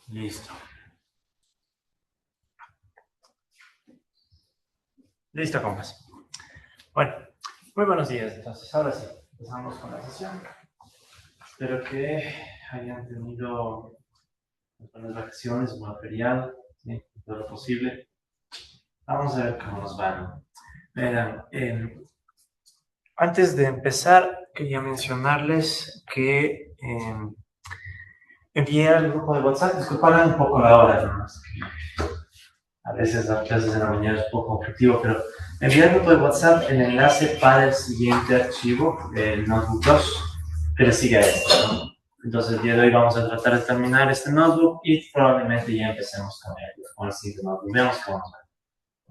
Listo. Listo, compas. Bueno, muy buenos días. Entonces, ahora sí, empezamos con la sesión. Espero que hayan tenido buenas vacaciones, un buen feriado, ¿sí? Todo lo posible. Vamos a ver cómo nos van. Verán, antes de empezar, quería mencionarles que envié al grupo de WhatsApp, disculparán un poco la hora, ¿no? A veces las clases en la mañana es un poco conflictivo, pero envié al grupo de WhatsApp el enlace para el siguiente archivo, el Notebook 2, que le sigue a esto, ¿no? Entonces el día de hoy vamos a tratar de terminar este notebook y probablemente ya empecemos con el siguiente notebook. Veamos cómo nos va.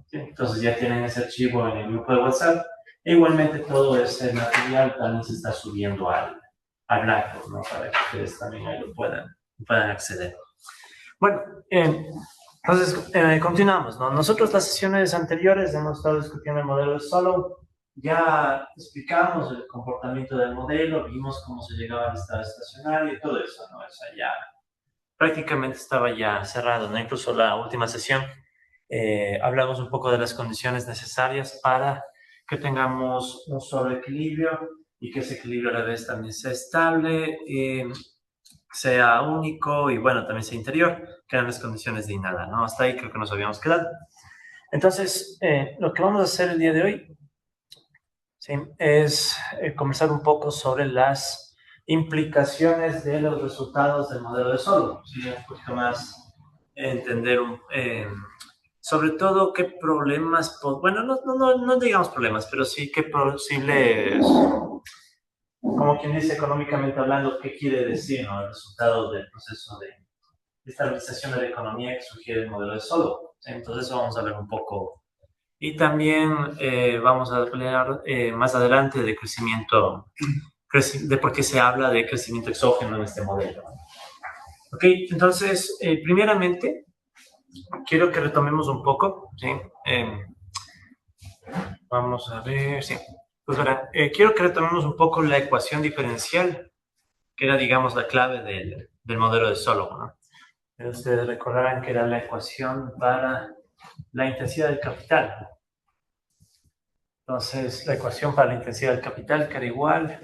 ¿Sí? Entonces ya tienen ese archivo en el grupo de WhatsApp. E igualmente todo ese material también se está subiendo al Blackboard, ¿no? Para que ustedes también ahí lo puedan acceder. Bueno, entonces continuamos, ¿no? Nosotros las sesiones anteriores hemos estado discutiendo el modelo de Solow. Ya explicamos el comportamiento del modelo, vimos cómo se llegaba al estado estacionario y todo eso, ¿no? O sea, ya prácticamente estaba ya cerrado, ¿no? Incluso la última sesión hablamos un poco de las condiciones necesarias para que tengamos un solo equilibrio y que ese equilibrio a la vez también sea estable, sea único y bueno, también sea interior, que eran las condiciones de INADA, ¿no? Hasta ahí creo que nos habíamos quedado. Entonces, lo que vamos a hacer el día de hoy, ¿sí?, es conversar un poco sobre las implicaciones de los resultados del modelo de Solow, ¿sí? Un poquito más entender sobre todo qué problemas, bueno, no digamos problemas, pero sí qué posibles, como quien dice económicamente hablando, qué quiere decir, ¿no?, el resultado del proceso de estabilización de la economía que sugiere el modelo de Solow. Entonces vamos a ver un poco. Y también vamos a hablar más adelante de crecimiento, de por qué se habla de crecimiento exógeno en este modelo. Ok, entonces, primeramente, quiero que retomemos un poco, ¿sí? Vamos a ver, sí. Pues verán, quiero que retomemos un poco la ecuación diferencial, que era, digamos, la clave del modelo de Solow, ¿no? Ustedes recordarán que era la ecuación para la intensidad del capital. Entonces, la ecuación para la intensidad del capital, que era igual,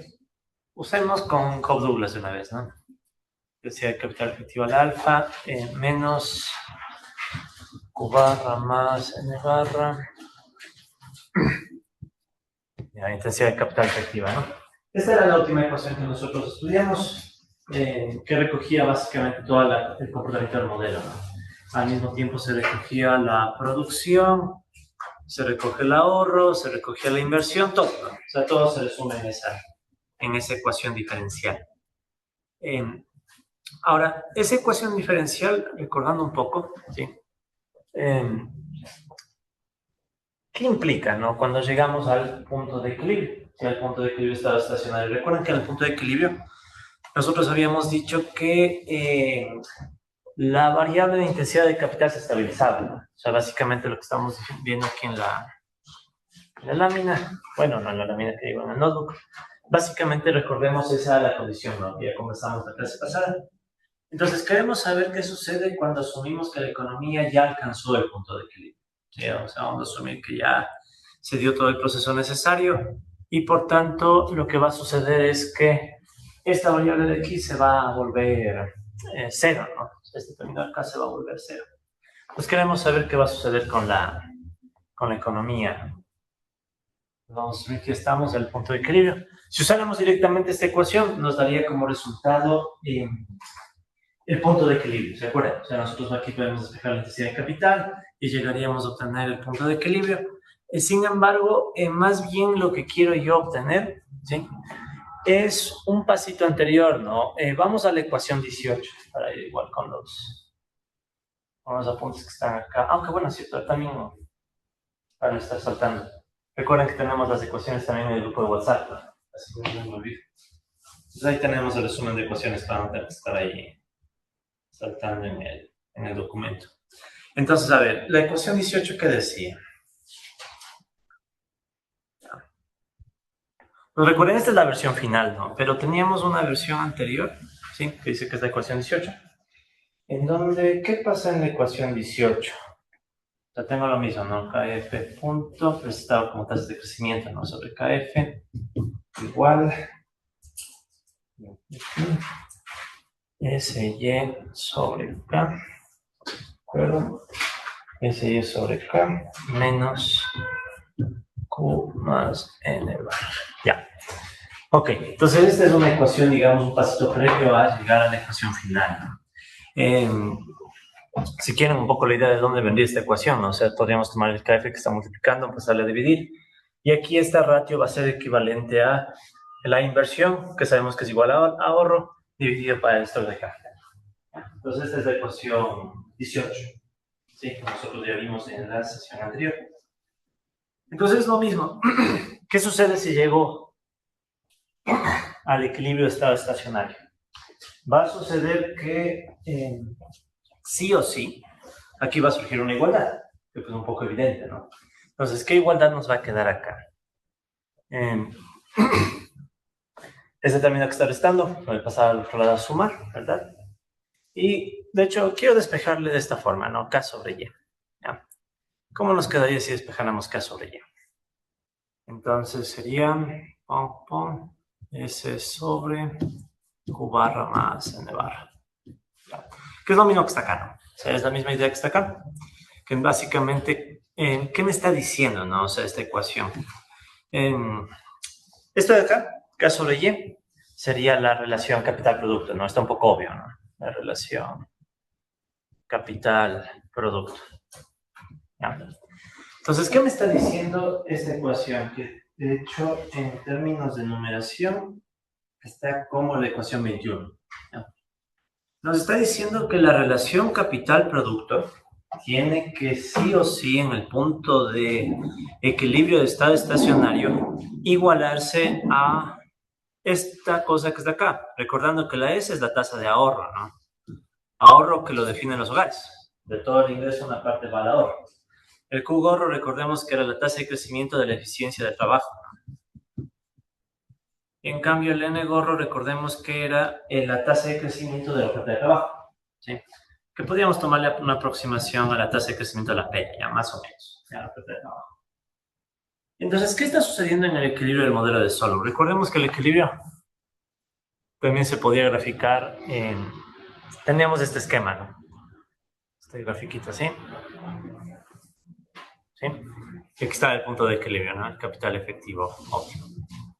usemos con Cobb-Douglas de una vez, ¿no? Intensidad del capital efectivo al alfa menos Q barra más N barra, la intensidad del capital efectiva, ¿no? Esta era la última ecuación que nosotros estudiamos, que recogía básicamente todo el comportamiento del modelo, ¿no? Al mismo tiempo se recogía la producción, se recoge el ahorro, se recogía la inversión, todo, ¿no? O sea, todo se resume en esa ecuación diferencial. Ahora, esa ecuación diferencial, recordando un poco, ¿sí? ¿Qué implica, no? Cuando llegamos al punto de equilibrio, si al punto de equilibrio estaba estacionario. Recuerden que en el punto de equilibrio nosotros habíamos dicho que la variable de intensidad de capital se estabilizaba, ¿no? O sea, básicamente lo que estamos viendo aquí en la lámina, bueno, no en la lámina que digo en el notebook, básicamente recordemos esa la condición, ¿no? Ya conversamos la clase pasada. Entonces, queremos saber qué sucede cuando asumimos que la economía ya alcanzó el punto de equilibrio. ¿Sí? O sea, vamos a asumir que ya se dio todo el proceso necesario y, por tanto, lo que va a suceder es que esta variable de aquí se va a volver cero, ¿no? Este término acá se va a volver cero. Pues queremos saber qué va a suceder con la economía. Vamos a asumir que estamos en el punto de equilibrio. Si usáramos directamente esta ecuación, nos daría como resultado el punto de equilibrio, ¿se acuerdan? O sea, nosotros aquí podemos despejar la intensidad de capital y llegaríamos a obtener el punto de equilibrio. Sin embargo, más bien lo que quiero yo obtener, ¿sí?, es un pasito anterior, ¿no? Vamos a la ecuación 18, para ir igual con los apuntes que están acá. Aunque bueno, es cierto, también no, para no estar saltando. Recuerden que tenemos las ecuaciones también en el grupo de WhatsApp, ¿no? Así que no me olvido. Entonces ahí tenemos el resumen de ecuaciones para no tener que estar ahí saltando en el documento. Entonces, a ver, la ecuación 18, ¿qué decía? Pues recuerden, esta es la versión final, ¿no? Pero teníamos una versión anterior ¿sí? Que dice que es la ecuación 18. En donde, ¿qué pasa en la ecuación 18? O sea, tengo lo mismo, ¿no? KF punto presentado como tasa de crecimiento, ¿no? Sobre KF igual SY sobre K, ¿verdad? SY sobre K menos Q más N bar. Ya. Ok, entonces esta es una ecuación, digamos, un pasito previo a llegar a la ecuación final, ¿no? Si quieren un poco la idea de dónde vendría esta ecuación, ¿no? O sea, podríamos tomar el KF que está multiplicando, pasarle a dividir, y aquí esta ratio va a ser equivalente a la inversión, que sabemos que es igual a ahorro, dividido para el stock de capital. Entonces esta es la ecuación 18, ¿sí? Que nosotros ya vimos en la sesión anterior. Entonces es lo mismo. ¿Qué sucede si llego al equilibrio de estado estacionario? Va a suceder que sí o sí, aquí va a surgir una igualdad, que es un poco evidente, ¿no? Entonces, ¿qué igualdad nos va a quedar acá? Este término que está restando, voy a pasar al otro lado a sumar, ¿verdad? Y, de hecho, quiero despejarle de esta forma, ¿no? K sobre Y. ¿Ya? ¿Cómo nos quedaría si despejáramos K sobre Y? Entonces sería S sobre Q barra más N barra. ¿Ya? Que es lo mismo que está acá, ¿no? O sea, es la misma idea que está acá. Que básicamente, ¿qué me está diciendo, no? O sea, esta ecuación. Esto de acá, K sobre Y, sería la relación capital-producto, ¿no? Está un poco obvio, ¿no? La relación capital-producto. Entonces, ¿qué me está diciendo esta ecuación? Que, de hecho, en términos de numeración, está como la ecuación 21. ¿Ya? Nos está diciendo que la relación capital-producto tiene que sí o sí en el punto de equilibrio de estado estacionario igualarse a esta cosa que está acá, recordando que la S es la tasa de ahorro, ¿no? Ahorro que lo definen los hogares. De todo el ingreso una parte va al ahorro. El Q gorro, recordemos que era la tasa de crecimiento de la eficiencia del trabajo. En cambio, el N gorro, recordemos que era la tasa de crecimiento de la oferta de trabajo. ¿Sí? Que podríamos tomarle una aproximación a la tasa de crecimiento de la P, ya más o menos, ya la oferta de trabajo. Entonces, ¿qué está sucediendo en el equilibrio del modelo de Solow? Recordemos que el equilibrio también se podía graficar en... Teníamos este esquema, ¿no? Este grafiquito así. ¿Sí? Aquí está el punto de equilibrio, ¿no? El capital efectivo óptimo.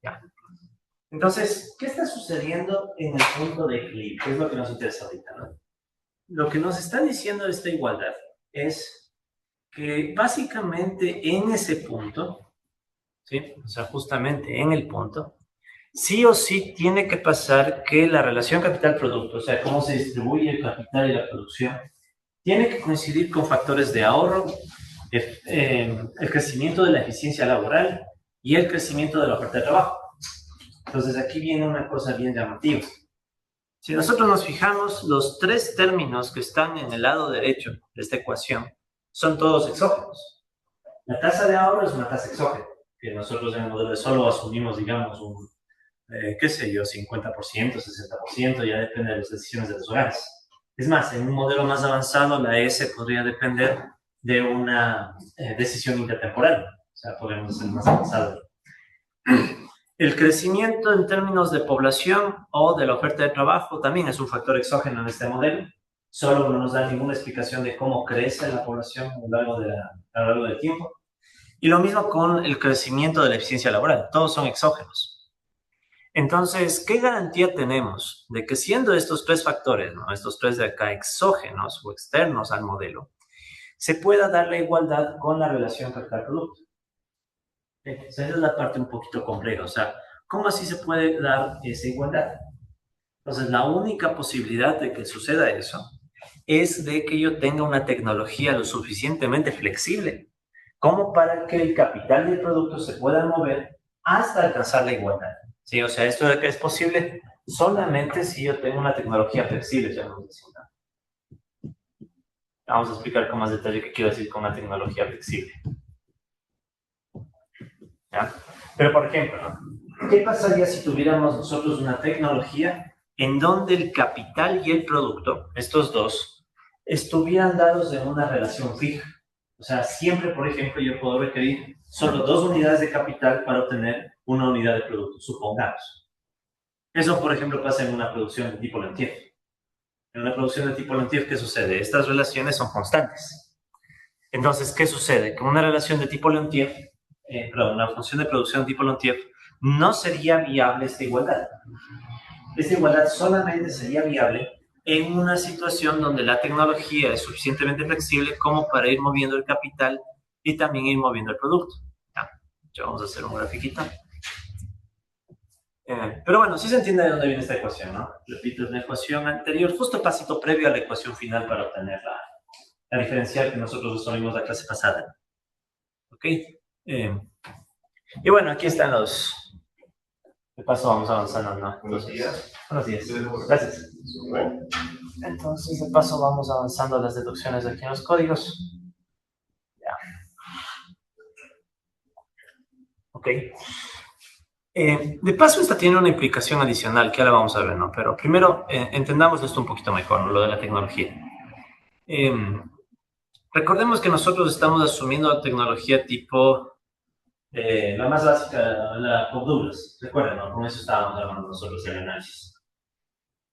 Ya. Entonces, ¿qué está sucediendo en el punto de equilibrio? ¿Qué es lo que nos interesa ahorita, ¿no? Lo que nos está diciendo esta igualdad es que básicamente en ese punto, ¿sí? O sea, justamente en el punto, sí o sí tiene que pasar que la relación capital-producto, o sea, cómo se distribuye el capital y la producción, tiene que coincidir con factores de ahorro, el crecimiento de la eficiencia laboral y el crecimiento de la oferta de trabajo. Entonces aquí viene una cosa bien llamativa. Si nosotros nos fijamos, los tres términos que están en el lado derecho de esta ecuación son todos exógenos. La tasa de ahorro es una tasa exógena, que nosotros en el modelo de Solow asumimos, digamos, un, qué sé yo, 50%, 60%, ya depende de las decisiones de los hogares. Es más, en un modelo más avanzado, la S podría depender de una decisión intertemporal. O sea, podemos hacer más avanzado. El crecimiento en términos de población o de la oferta de trabajo también es un factor exógeno en este modelo. Solo no nos da ninguna explicación de cómo crece la población a lo largo del tiempo. Y lo mismo con el crecimiento de la eficiencia laboral. Todos son exógenos. Entonces, ¿qué garantía tenemos de que siendo estos tres factores, ¿no? Estos tres de acá, exógenos o externos al modelo, se pueda dar la igualdad con la relación capital-producto? Esa es la parte un poquito compleja. O sea, ¿cómo así se puede dar esa igualdad? Entonces, la única posibilidad de que suceda eso es de que yo tenga una tecnología lo suficientemente flexible como para que el capital del producto se pueda mover hasta alcanzar la igualdad. ¿Sí? O sea, esto de que es posible solamente si yo tengo una tecnología flexible, ya nos decimos. Vamos a explicar con más detalle qué quiero decir con una tecnología flexible. ¿Ya? Pero, por ejemplo, ¿no? ¿Qué pasaría si tuviéramos nosotros una tecnología en donde el capital y el producto, estos dos, estuvieran dados en una relación fija. O sea, siempre, por ejemplo, yo puedo requerir solo 2 unidades de capital para obtener una unidad de producto, supongamos. Eso, por ejemplo, pasa en una producción de tipo Lentiev. En una producción de tipo Lentiev, ¿qué sucede? Estas relaciones son constantes. Entonces, ¿qué sucede? Que una relación de tipo Lentiev, una función de producción de tipo Lentiev, no sería viable esta igualdad. Esta igualdad solamente sería viable en una situación donde la tecnología es suficientemente flexible como para ir moviendo el capital y también ir moviendo el producto. Ya vamos a hacer un grafiquito. Pero bueno, sí se entiende de dónde viene esta ecuación, ¿no? Repito, es la ecuación anterior, justo el pasito previo a la ecuación final para obtener la diferencial que nosotros resolvimos la clase pasada. ¿Ok? Y bueno, aquí están los... De paso vamos avanzando, ¿no? Buenos días. Buenos días. Gracias. Entonces, de paso vamos avanzando las deducciones aquí en los códigos. Ya. Ok. De paso, esta tiene una implicación adicional que ahora vamos a ver, ¿no? Pero primero, entendamos esto un poquito mejor, ¿no? Lo de la tecnología. Recordemos que nosotros estamos asumiendo la tecnología tipo, la más básica, la Cobb Douglas. Recuerden, ¿no? Con eso estábamos hablando nosotros en el análisis.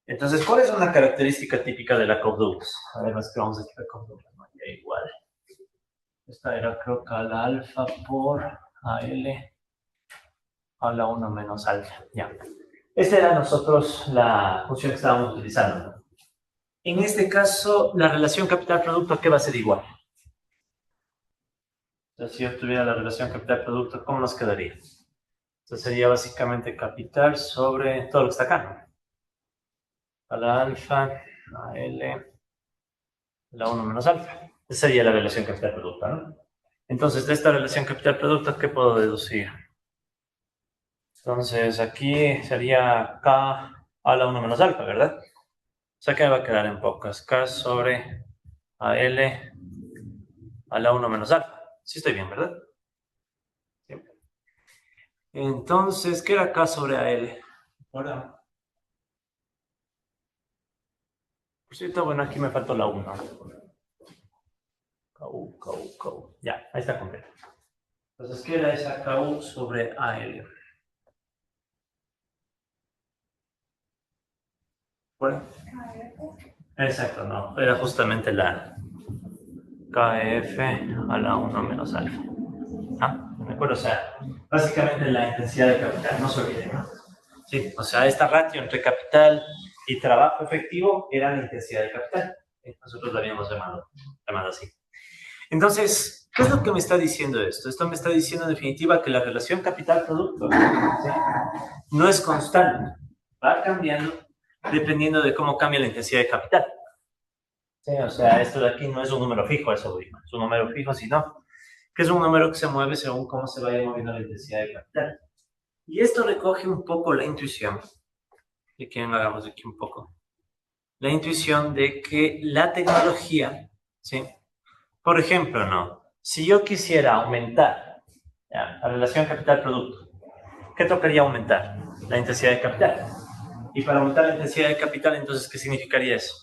Entonces, ¿cuál es una característica típica de la Cobb Douglas? Además, que vamos a quitar Cobb Douglas, ¿no? Ya igual. Esta era, creo que a la alfa por AL a la 1 menos alfa. Ya. Esta era nosotros la función que estábamos utilizando, ¿no? En este caso, la relación capital-producto, ¿a qué va a ser igual? Entonces, si yo tuviera la relación capital-producto, ¿cómo nos quedaría? Entonces, sería básicamente capital sobre todo lo que está acá, ¿no? A la alfa, a L, la 1 menos alfa. Esa sería la relación capital-producto, ¿no? Entonces, de esta relación capital-producto, ¿qué puedo deducir? Entonces, aquí sería K a la 1 menos alfa, ¿verdad? O sea, que me va a quedar en pocas. K sobre AL a la 1 menos alfa. Sí estoy bien, ¿verdad? Sí. Entonces, ¿qué era K sobre AL? Ahora, por cierto, bueno, aquí me faltó la 1. KU. Ya, ahí está completo. Entonces, ¿qué era esa KU sobre AL? Bueno, exacto, no. Era justamente la KF a la 1 menos alfa. ¿De acuerdo? O sea, básicamente la intensidad de capital, no se olviden, ¿no? Sí, o sea, esta ratio entre capital y trabajo efectivo era la intensidad de capital. Nosotros la habíamos llamado así. Entonces, ¿qué es lo que me está diciendo esto? Esto me está diciendo en definitiva que la relación capital-producto, ¿sí?, no es constante, va cambiando dependiendo de cómo cambia la intensidad de capital. Sí, o sea, esto de aquí no es un número fijo, eso digo, es un número fijo, sino que es un número que se mueve según cómo se vaya moviendo la intensidad de capital. Y esto recoge un poco la intuición, de que hagamos aquí un poco, la intuición de que la tecnología, ¿sí? Por ejemplo, ¿no? Si yo quisiera aumentar, ¿ya?, la relación capital-producto, ¿qué tocaría aumentar? La intensidad de capital. Y para aumentar la intensidad de capital, entonces, ¿qué significaría eso?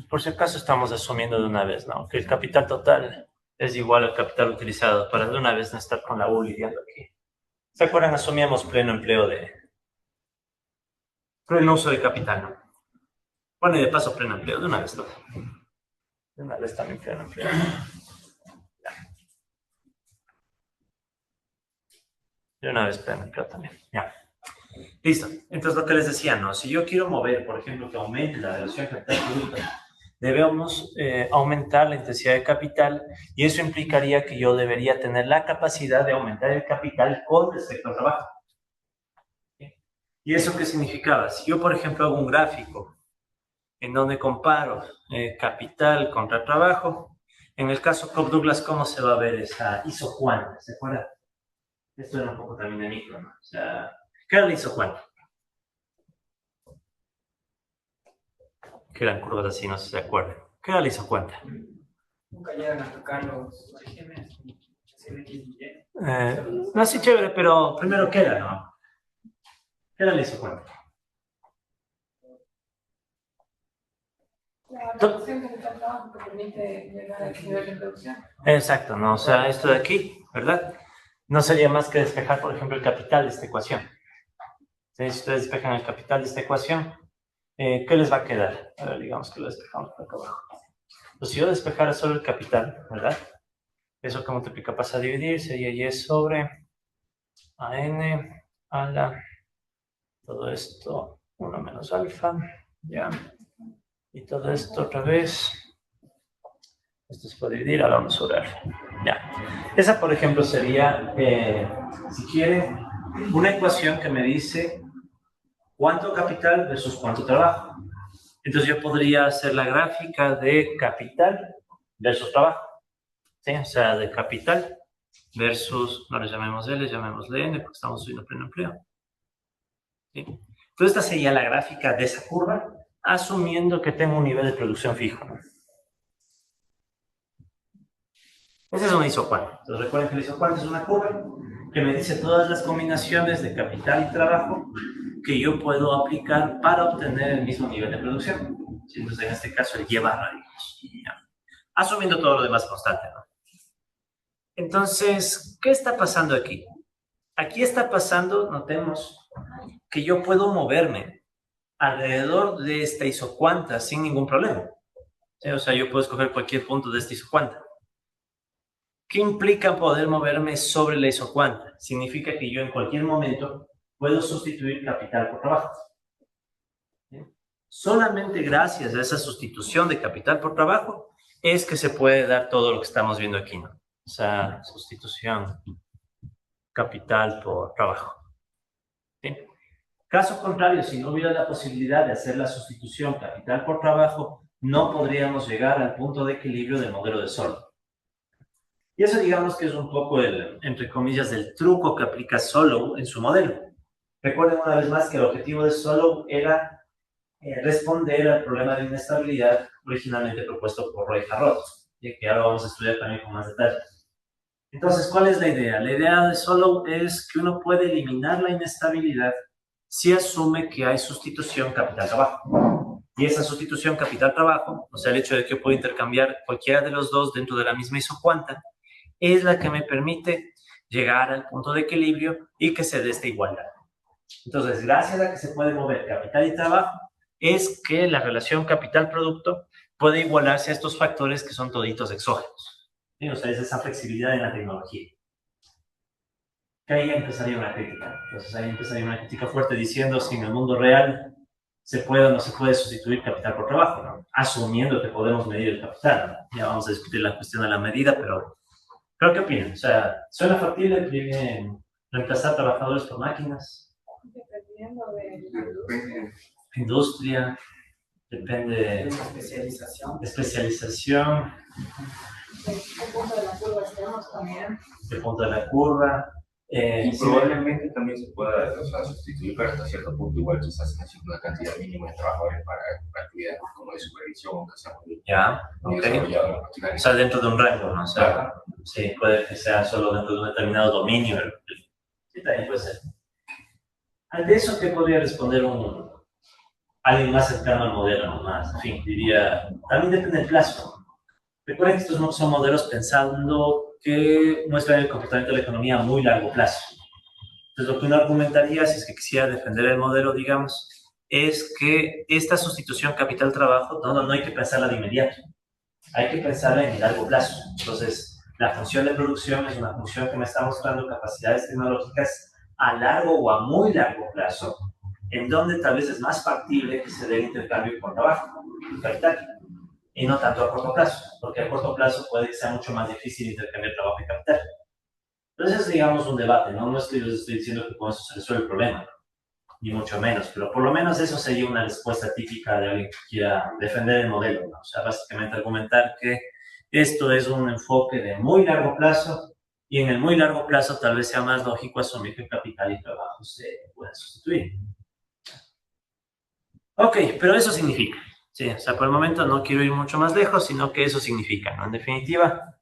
Por si acaso estamos asumiendo de una vez, ¿no?, que el capital total es igual al capital utilizado, para de una vez no estar con la U lidiando aquí. ¿Se acuerdan? Asumíamos pleno uso de capital, ¿no? Bueno, y de paso pleno empleo, de una vez todo. De una vez también pleno empleo. De una vez pleno empleo también. Ya. Listo. Entonces lo que les decía, ¿no? Si yo quiero mover, por ejemplo, que aumente la relación capital-producto, debemos aumentar la intensidad de capital y eso implicaría que yo debería tener la capacidad de aumentar el capital con respecto al trabajo. ¿Sí? ¿Y eso qué significaba? Si yo, por ejemplo, hago un gráfico en donde comparo capital contra trabajo, en el caso Cobb Douglas, ¿cómo se va a ver esa isocuanta? ¿Se acuerdan? Esto era un poco también de micro, ¿no? O sea, ¿qué era la isocuanta? Que eran curvas así, no sé si se acuerdan. ¿Qué era la isocuanta? Nunca llegan a tocar los orígenes. No, sí, chévere, pero primero, ¿qué era, no? ¿Qué era la isocuenta? La reducción que está trabajo que permite llegar a ese nivel de producción. Exacto, ¿no? O sea, esto de aquí, ¿verdad? No sería más que despejar, por ejemplo, el capital de esta ecuación. Si ustedes despejan el capital de esta ecuación, ¿qué les va a quedar? A ver, digamos que lo despejamos por acá abajo. Pues si yo despejara solo el capital, ¿verdad? Eso que multiplica pasa a dividir, sería y sobre an a la, todo esto, 1 menos alfa, ya. Y todo esto otra vez, esto se puede dividir a la 1 sobre alfa, ya. Esa, por ejemplo, sería, si quieren, una ecuación que me dice cuánto capital versus cuánto trabajo. Entonces yo podría hacer la gráfica de capital versus trabajo, ¿sí? O sea, de capital versus, no le llamemos L, llamémosle N, porque estamos subiendo pleno empleo. ¿Sí? Entonces esta sería la gráfica de esa curva, asumiendo que tengo un nivel de producción fijo, ¿no? Esa es una isocuanta. Entonces recuerden que la isocuanta es una curva que me dice todas las combinaciones de capital y trabajo que yo puedo aplicar para obtener el mismo nivel de producción. Entonces en este caso el Y barra, digamos. Asumiendo todo lo demás constante, ¿no? Entonces, ¿qué está pasando aquí? Aquí está pasando, notemos, que yo puedo moverme alrededor de esta isocuanta sin ningún problema. ¿Sí? O sea, yo puedo escoger cualquier punto de esta isocuanta. ¿Qué implica poder moverme sobre la isocuanta? Significa que yo en cualquier momento puedo sustituir capital por trabajo. ¿Sí? Solamente gracias a esa sustitución de capital por trabajo es que se puede dar todo lo que estamos viendo aquí, ¿no? O sea, sustitución capital por trabajo. ¿Sí? Caso contrario, si no hubiera la posibilidad de hacer la sustitución capital por trabajo, no podríamos llegar al punto de equilibrio del modelo de Solow. Y eso digamos que es un poco el, entre comillas, del truco que aplica Solow en su modelo. Recuerden una vez más que el objetivo de Solow era responder al problema de inestabilidad originalmente propuesto por Roy Harrod, que ahora vamos a estudiar también con más detalle. Entonces, ¿cuál es la idea? La idea de Solow es que uno puede eliminar la inestabilidad si asume que hay sustitución capital-trabajo. Y esa sustitución capital-trabajo, o sea, el hecho de que yo puedo intercambiar cualquiera de los dos dentro de la misma isocuanta, es la que me permite llegar al punto de equilibrio y que se dé esta igualdad. Entonces, gracias a que se puede mover capital y trabajo, es que la relación capital-producto puede igualarse a estos factores que son toditos exógenos. ¿Sí? O sea, es esa flexibilidad en la tecnología. Que ahí empezaría una crítica. Entonces ahí empezaría una crítica fuerte diciendo si en el mundo real se puede o no se puede sustituir capital por trabajo, ¿no? Asumiendo que podemos medir el capital, ¿no? Ya vamos a discutir la cuestión de la medida, pero ¿qué opinan? O sea, ¿suena factible reemplazar trabajadores por máquinas? Dependiendo de la Industria, depende de especialización, de qué punto de la curva estemos también. del punto de la curva. Y probablemente también se pueda, o sea, sustituir, pero hasta cierto punto igual quizás necesita una cantidad mínima de trabajadores para actividades como de supervisión o que sea muy Ya, ok. O sea, dentro de un rango, ¿no? O sea, claro. Sí, puede que sea solo dentro de un determinado dominio. Sí, también puede ser. Ante eso, ¿qué podría responder alguien más cercano al modelo nomás? En fin, diría, también depende del plazo. Recuerden que estos no son modelos pensando que muestran el comportamiento de la economía a muy largo plazo. Entonces, lo que uno argumentaría, si es que quisiera defender el modelo, digamos, es que esta sustitución capital-trabajo no hay que pensarla de inmediato. Hay que pensarla en el largo plazo. Entonces, la función de producción es una función que me está mostrando capacidades tecnológicas a largo o a muy largo plazo, en donde tal vez es más factible que se dé el intercambio por trabajo, capital, y no tanto a corto plazo, porque a corto plazo puede que sea mucho más difícil intercambiar trabajo y capital. Entonces es, digamos, un debate, ¿no? No estoy diciendo que con eso se resuelve el problema, ni mucho menos, pero por lo menos eso sería una respuesta típica de alguien que quiera defender el modelo, ¿no? O sea, básicamente argumentar que esto es un enfoque de muy largo plazo y en el muy largo plazo tal vez sea más lógico asumir que capital y trabajo se pueden sustituir. Ok, pero eso significa, sí, o sea, por el momento no quiero ir mucho más lejos, sino que eso significa, ¿no? En definitiva,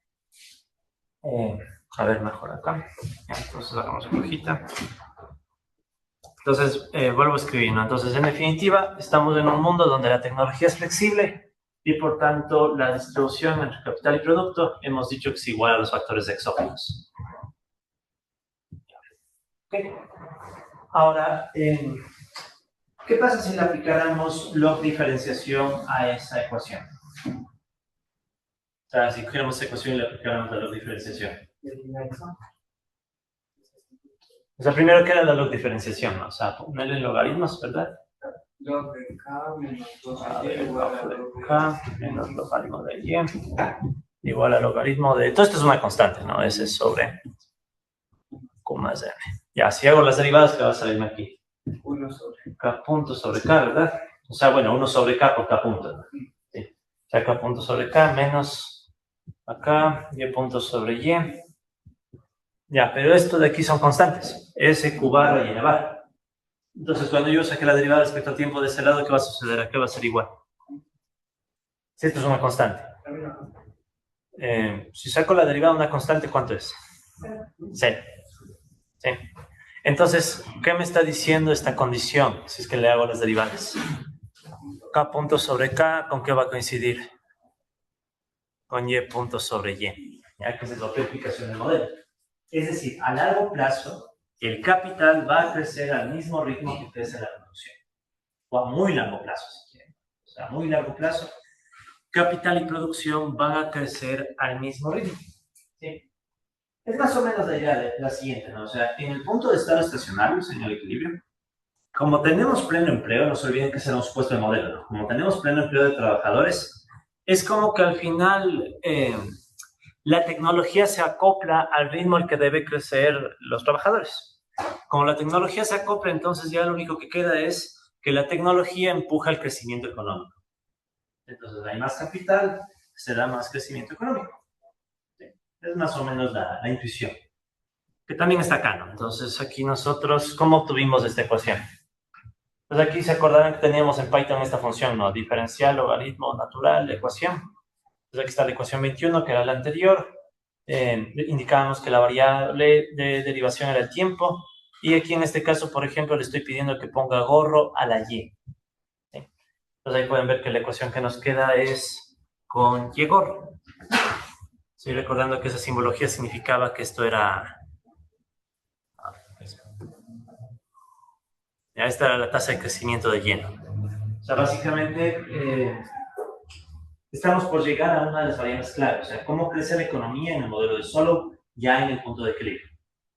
a ver, mejor acá. Ya, entonces hagamos una hojita. Entonces, vuelvo a escribir, ¿no? Entonces, en definitiva, estamos en un mundo donde la tecnología es flexible y, por tanto, la distribución entre capital y producto hemos dicho que es igual a los factores exógenos. Okay. Ahora, ¿qué pasa si le aplicáramos log diferenciación a esa ecuación? O sea, si cogiéramos esa ecuación y le aplicáramos la log diferenciación. O sea, primero, ¿qué era la log diferenciación? ¿No? O sea, ponerle en logaritmos, ¿verdad? Log de K menos 2y Log igual a de log de K menos logaritmo de Y igual a logaritmo de... Todo esto es una constante, ¿no? S sobre Q más M. Ya, si hago las derivadas, ¿qué va a salirme aquí? 1 sobre K punto sobre K, ¿verdad? O sea, bueno, 1 sobre K por K punto, ¿no? Sí. O sea, K punto sobre K menos acá, Y punto sobre Y. Ya, pero esto de aquí son constantes. S, Q barra y Y barra. Entonces, cuando yo saque la derivada respecto al tiempo de ese lado, ¿qué va a suceder? ¿A qué va a ser igual? Si esto es una constante. Si saco la derivada de una constante, ¿cuánto es? 0. ¿Sí? Entonces, ¿qué me está diciendo esta condición? Si es que le hago las derivadas. K punto sobre K, ¿con qué va a coincidir? Con Y punto sobre Y. Ya que es la explicación del modelo. Es decir, a largo plazo, el capital va a crecer al mismo ritmo que crece la producción. O a muy largo plazo, si quieren. O sea, a muy largo plazo, capital y producción van a crecer al mismo ritmo. ¿Sí? Es más o menos la idea de la siguiente, ¿no? O sea, en el punto de estar estacionarios, en el equilibrio, como tenemos pleno empleo, no se olviden que será un supuesto de modelo, ¿no? Como tenemos pleno empleo de trabajadores, es como que al final la tecnología se acopla al ritmo al que debe crecer los trabajadores. Como la tecnología se acopla, entonces ya lo único que queda es que la tecnología empuja el crecimiento económico. Entonces hay más capital, se da más crecimiento económico. ¿Sí? Es más o menos la intuición. Que también está acá, ¿no? Entonces aquí nosotros, ¿cómo obtuvimos esta ecuación? Pues aquí se acordarán que teníamos en Python esta función, ¿no? Diferencial, logaritmo, natural, ecuación. Entonces aquí está la ecuación 21, que era la anterior. Indicábamos que la variable de derivación era el tiempo. Y aquí en este caso, por ejemplo, le estoy pidiendo que ponga gorro a la Y. ¿Sí? Entonces ahí pueden ver que la ecuación que nos queda es con Y gorro. Estoy recordando que esa simbología significaba que esto era... Ya esta era la tasa de crecimiento de Y. O sea, básicamente estamos por llegar a una de las variables clave. O sea, cómo crece la economía en el modelo de Solow ya en el punto de equilibrio.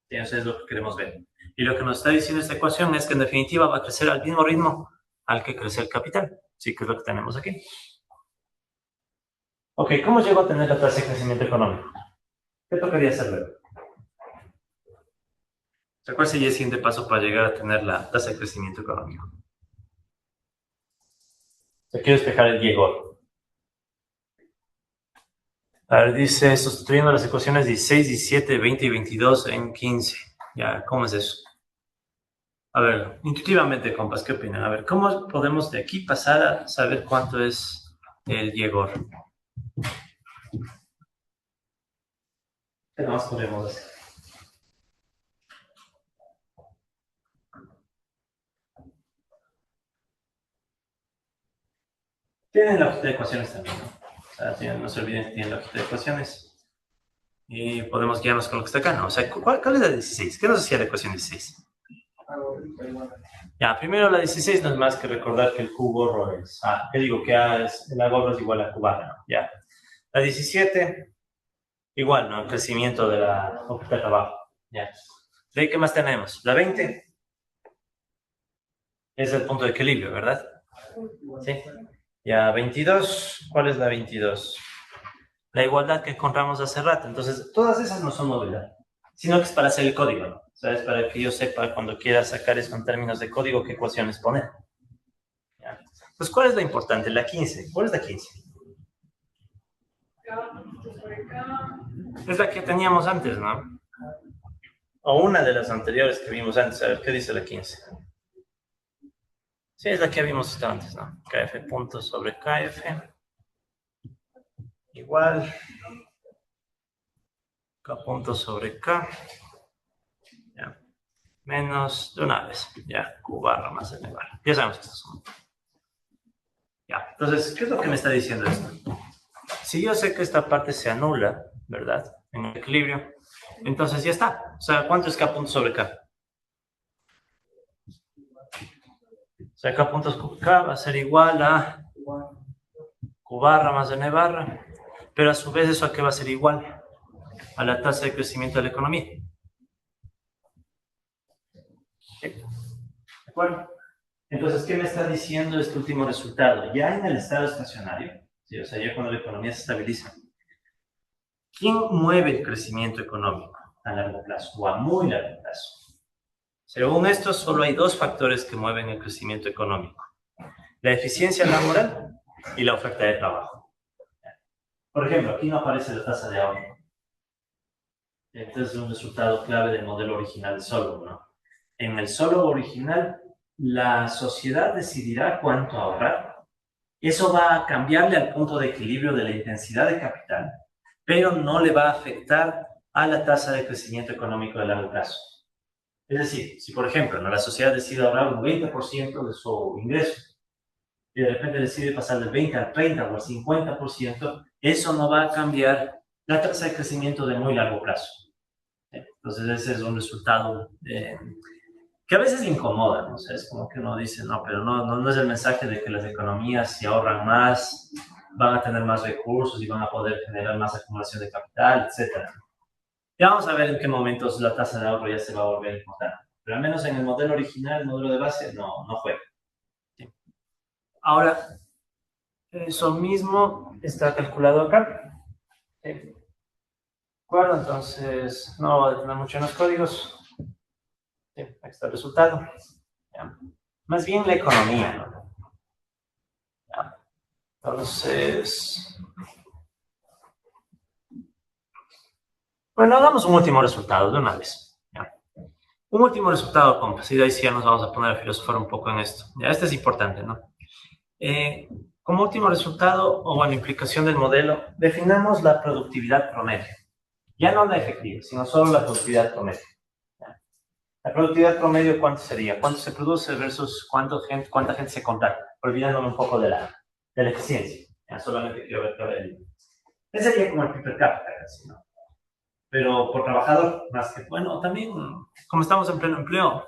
Eso es lo que queremos ver. Y lo que nos está diciendo esta ecuación es que en definitiva va a crecer al mismo ritmo al que crece el capital. Sí, que es lo que tenemos aquí. Ok, ¿cómo llego a tener la tasa de crecimiento económico? ¿Qué tocaría hacer luego? O sea, ¿cuál sería el siguiente paso para llegar a tener la tasa de crecimiento económico? O sea, quiero despejar el Y gordo. A ver, dice, sustituyendo las ecuaciones 16, 17, 20 y 22 en 15. Ya, ¿cómo es eso? A ver, intuitivamente, compas, ¿qué opinan? A ver, ¿cómo podemos de aquí pasar a saber cuánto es el Y gordo? ¿Qué más podemos hacer? Tienen la hojita de ecuaciones también, ¿no? O sea, no se olviden que tienen la hojita de ecuaciones. Y podemos guiarnos con lo que está acá, ¿no? O sea, ¿cuál es la 16? ¿Qué nos decía la ecuación 16? Ya, primero la 16 no es más que recordar que el Q gorro es... ¿qué digo? Que la gorro es igual a Q barra, ¿no? Ya. La 17, igual, ¿no? El crecimiento de la oferta de trabajo. Ya. ¿De ahí qué más tenemos? La 20 es el punto de equilibrio, ¿verdad? Sí. Ya, 22, ¿cuál es la 22? La igualdad que encontramos hace rato. Entonces, todas esas no son novedad, sino que es para hacer el código, ¿no? ¿Sabes? Para que yo sepa cuando quiera sacar eso en términos de código, qué ecuaciones poner. ¿Ya? Entonces, ¿cuál es la importante? La 15. ¿Cuál es la 15? Es la que teníamos antes, ¿no? O una de las anteriores que vimos antes. A ver, ¿qué dice la 15? Sí, es la que habíamos visto antes, ¿no? KF punto sobre KF. Igual. K punto sobre K. Ya. menos de una vez, ya, Q barra más N barra. Ya sabemos que estos son. Ya, entonces, ¿qué es lo que me está diciendo esto? Si yo sé que esta parte se anula, ¿verdad? En el equilibrio, entonces ya está. O sea, ¿cuánto es K punto sobre K? O sea, K punto sobre K va a ser igual a Q barra más N barra, pero a su vez eso a qué va a ser igual a la tasa de crecimiento de la economía. ¿De acuerdo? Entonces, ¿qué me está diciendo este último resultado? Ya en el estado estacionario, ¿sí? O sea, ya cuando la economía se estabiliza, ¿quién mueve el crecimiento económico a largo plazo o a muy largo plazo? Según esto, solo hay dos factores que mueven el crecimiento económico: la eficiencia laboral y la oferta de trabajo. Por ejemplo, aquí no aparece la tasa de ahorro. Este es un resultado clave del modelo original de Solomon, ¿no? En el Solomon original, la sociedad decidirá cuánto ahorrar. Eso va a cambiarle al punto de equilibrio de la intensidad de capital, pero no le va a afectar a la tasa de crecimiento económico de largo plazo. Es decir, si por ejemplo la sociedad decide ahorrar un 20% de su ingreso y de repente decide pasar del 20 al 30 o al 50%, eso no va a cambiar la tasa de crecimiento de muy largo plazo. Entonces ese es un resultado que a veces incomoda, ¿no? O sea, es como que uno dice, no, pero no es el mensaje de que las economías, si ahorran más, van a tener más recursos y van a poder generar más acumulación de capital, etc. Ya vamos a ver en qué momentos la tasa de ahorro ya se va a volver importante. Pero al menos en el modelo original, el modelo de base, no fue. ¿Sí? Ahora, eso mismo está calculado acá. ¿Sí? ¿De acuerdo? Entonces, no va a depender mucho en los códigos. Sí, ahí está el resultado. ¿Ya? Más bien la economía, ¿no? ¿Ya? Entonces, bueno, hagamos un último resultado de una vez. ¿Ya? Un último resultado, compas, y de ahí sí ya nos vamos a poner a filosofar un poco en esto. ¿Ya? Este es importante, ¿no? Como último resultado, o bueno, implicación del modelo, definamos la productividad promedio. Ya no la efectiva, sino solo la productividad promedio. ¿Ya? La productividad promedio, ¿cuánto sería? ¿Cuánto se produce versus cuánta gente se contacta? Olvidándome un poco de la eficiencia. ¿Ya? Solamente quiero ver el... Ese sería como el PIB per cápita, casi, ¿no? Pero por trabajador, más que... Bueno, también, como estamos en pleno empleo,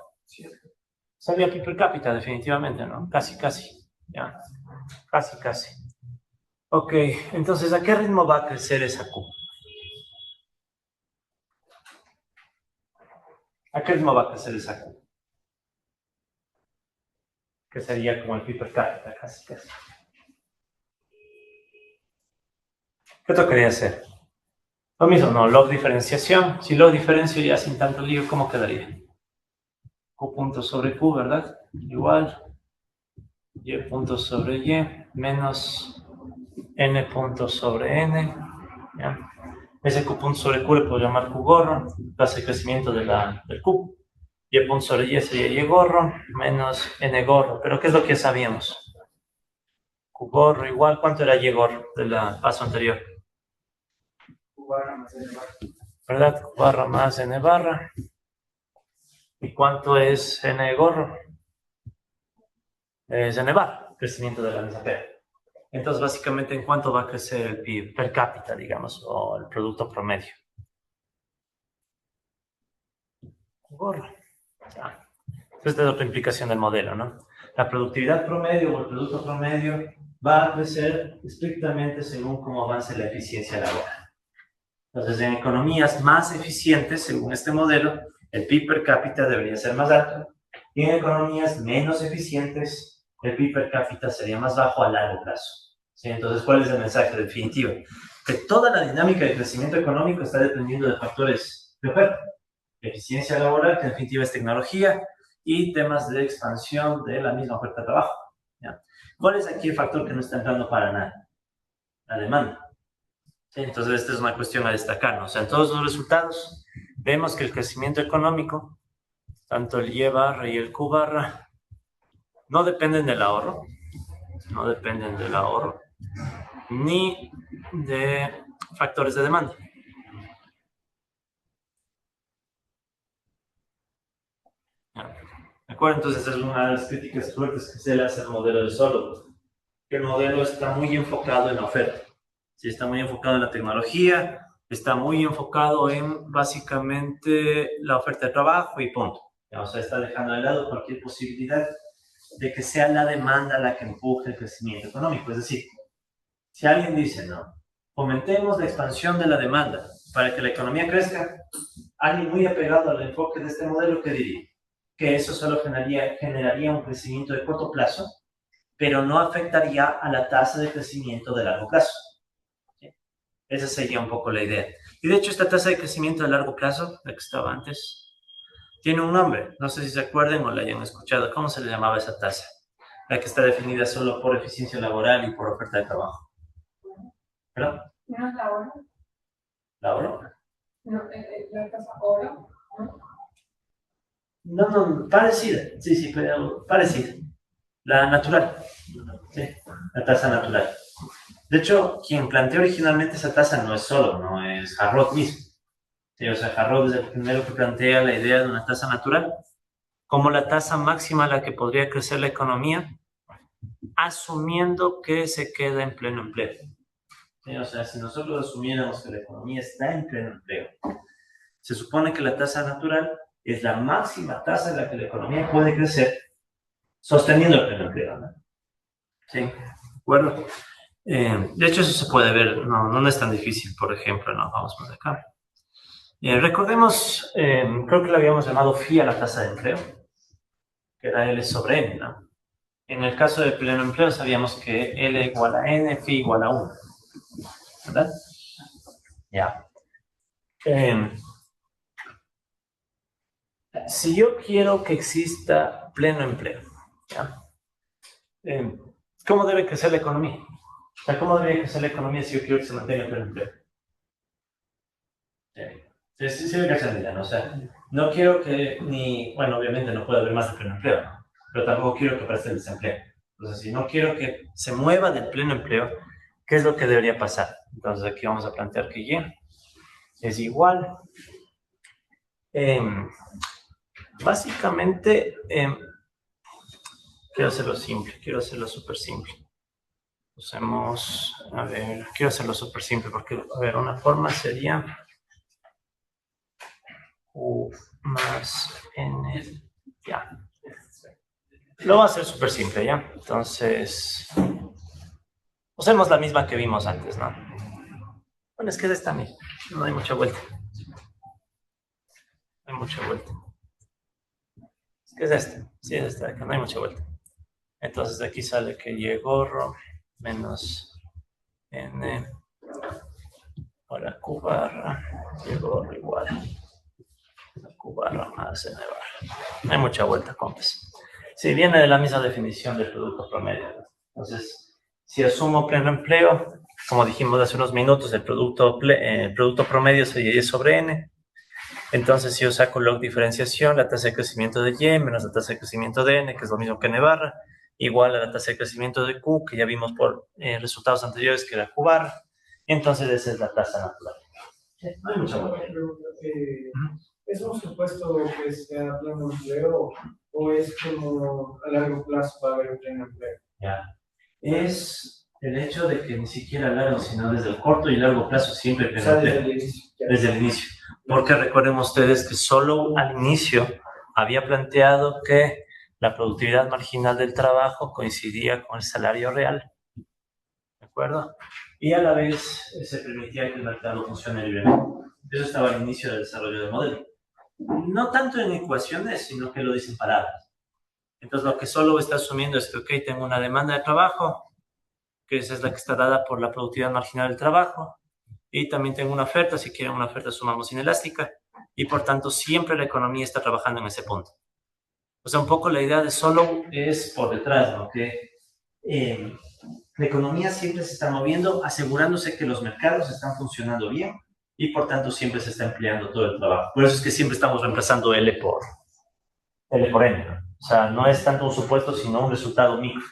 sería PIB per cápita, definitivamente, ¿no? Casi, ¿ya? Casi. Ok, entonces, ¿a qué ritmo va a crecer esa Q? ¿A qué ritmo va a crecer esa Q? Que sería como el PIB per cápita, casi. ¿Qué tocaría hacer? Lo mismo, ¿no? Log diferenciación. Si log diferencio ya sin tanto lío, ¿cómo quedaría? Q punto sobre Q, ¿verdad? Igual Y punto sobre Y menos N punto sobre N. ¿Ya? Ese Q punto sobre Q le puedo llamar Q gorro, tasa de crecimiento del Q. Y punto sobre Y sería Y gorro menos N gorro. Pero ¿qué es lo que sabíamos? Q gorro igual, ¿cuánto era Y gorro del paso anterior? Q barra más N barra. ¿Verdad? Q barra más N barra. ¿Y cuánto es N gorro? Es N barra, crecimiento de la misma P. Entonces, básicamente, ¿en cuánto va a crecer el PIB per cápita, digamos, o el producto promedio? Gorro. Ya. Esta es otra implicación del modelo, ¿no? La productividad promedio o el producto promedio va a crecer estrictamente según cómo avance la eficiencia laboral. Entonces, en economías más eficientes, según este modelo, el PIB per cápita debería ser más alto, y en economías menos eficientes, el PIB per cápita sería más bajo a largo plazo. ¿Sí? Entonces, ¿cuál es el mensaje definitivo? Que toda la dinámica de crecimiento económico está dependiendo de factores de oferta, eficiencia laboral, que en definitiva es tecnología, y temas de expansión de la misma oferta de trabajo. ¿Ya? ¿Cuál es aquí el factor que no está entrando para nada? La demanda. ¿Sí? Entonces, esta es una cuestión a destacar, ¿no? O sea, en todos los resultados vemos que el crecimiento económico, tanto el Y barra y el Q barra, no dependen del ahorro, ni de factores de demanda. ¿De acuerdo? Entonces es una de las críticas fuertes que se le hace al modelo de Solow, que el modelo está muy enfocado en la oferta. Sí, está muy enfocado en la tecnología, está muy enfocado en básicamente la oferta de trabajo y punto. O sea, está dejando de lado cualquier posibilidad de que sea la demanda la que empuje el crecimiento económico. Es decir, si alguien dice, no, fomentemos la expansión de la demanda para que la economía crezca, alguien muy apegado al enfoque de este modelo, ¿qué diría? Que eso solo generaría un crecimiento de corto plazo, pero no afectaría a la tasa de crecimiento de largo plazo. ¿Sí? Esa sería un poco la idea. Y de hecho, esta tasa de crecimiento de largo plazo, la que estaba antes, tiene un nombre. No sé si se acuerdan o la hayan escuchado. ¿Cómo se le llamaba esa tasa? La que está definida solo por eficiencia laboral y por oferta de trabajo. ¿Verdad? ¿No es la hora? ¿La hora? No, la tasa hora, ¿no? No, parecida. Sí, pero parecida. La natural. Sí, la tasa natural. De hecho, quien planteó originalmente esa tasa no es solo, no es Harrod mismo. Sí, o sea, Harrod es el primero que plantea la idea de una tasa natural como la tasa máxima a la que podría crecer la economía, asumiendo que se queda en pleno empleo. Sí, o sea, si nosotros asumiéramos que la economía está en pleno empleo, se supone que la tasa natural es la máxima tasa en la que la economía puede crecer, sosteniendo el pleno empleo, ¿no? Sí, ¿de acuerdo? De hecho, eso se puede ver, no es tan difícil, por ejemplo, no, vamos más acá. Recordemos, creo que lo habíamos llamado phi a la tasa de empleo, que era L sobre N, ¿no? En el caso de pleno empleo sabíamos que L igual a N, phi igual a 1, ¿verdad? Ya. Si yo quiero que exista pleno empleo, ¿ya? ¿Cómo debe crecer la economía? O sea, ¿cómo debe crecer la economía si yo quiero que se mantenga el pleno empleo? Sí, me cachan ya, ¿no? O sea, no quiero que bueno, obviamente no puede haber más de pleno empleo, ¿no? Pero tampoco quiero que aparezca el desempleo. Entonces, si no quiero que se mueva del pleno empleo, ¿qué es lo que debería pasar? Entonces, aquí vamos a plantear que Y es igual. Básicamente, quiero hacerlo simple, quiero hacerlo súper simple. Usemos, quiero hacerlo súper simple porque, una forma sería U más N, ya. Lo voy a hacer súper simple, ¿ya? Entonces, usemos la misma que vimos antes, ¿no? Bueno, es que es esta misma, no hay mucha vuelta. No hay mucha vuelta. Es que es esta, sí, es esta, que no hay mucha vuelta. Entonces, de aquí sale que Y gorro menos N para Q barra, Y gorro igual a Q barra más N barra. No hay mucha vuelta, compas. Sí, viene de la misma definición del producto promedio, ¿no? Entonces, si asumo pleno empleo, como dijimos hace unos minutos, el producto promedio sería Y sobre N. Entonces, si yo saco log diferenciación, la tasa de crecimiento de Y menos la tasa de crecimiento de N, que es lo mismo que N barra, igual a la tasa de crecimiento de Q, que ya vimos por resultados anteriores, que era Q barra. Entonces, esa es la tasa natural. Sí, no hay mucha vuelta. ¿Es un supuesto que sea pleno empleo o es como a largo plazo va a haber pleno empleo? Ya. Es el hecho de que ni siquiera a largo, sino desde el corto y largo plazo siempre pleno empleo. Desde el inicio. Desde el inicio. Porque recuerden ustedes que solo al inicio había planteado que la productividad marginal del trabajo coincidía con el salario real. ¿De acuerdo? Y a la vez se permitía que el mercado funcione libremente. Eso estaba al inicio del desarrollo del modelo. No tanto en ecuaciones, sino que lo dicen palabras. Entonces, lo que solo está asumiendo es que, ok, tengo una demanda de trabajo, que esa es la que está dada por la productividad marginal del trabajo, y también tengo una oferta, si quieren una oferta sumamos inelástica, y por tanto siempre la economía está trabajando en ese punto. O sea, un poco la idea de Solow es por detrás, ¿no? Que la economía siempre se está moviendo, asegurándose que los mercados están funcionando bien, y por tanto siempre se está empleando todo el trabajo. Por eso es que siempre estamos reemplazando L por N, ¿no? O sea, no es tanto un supuesto, sino un resultado micro.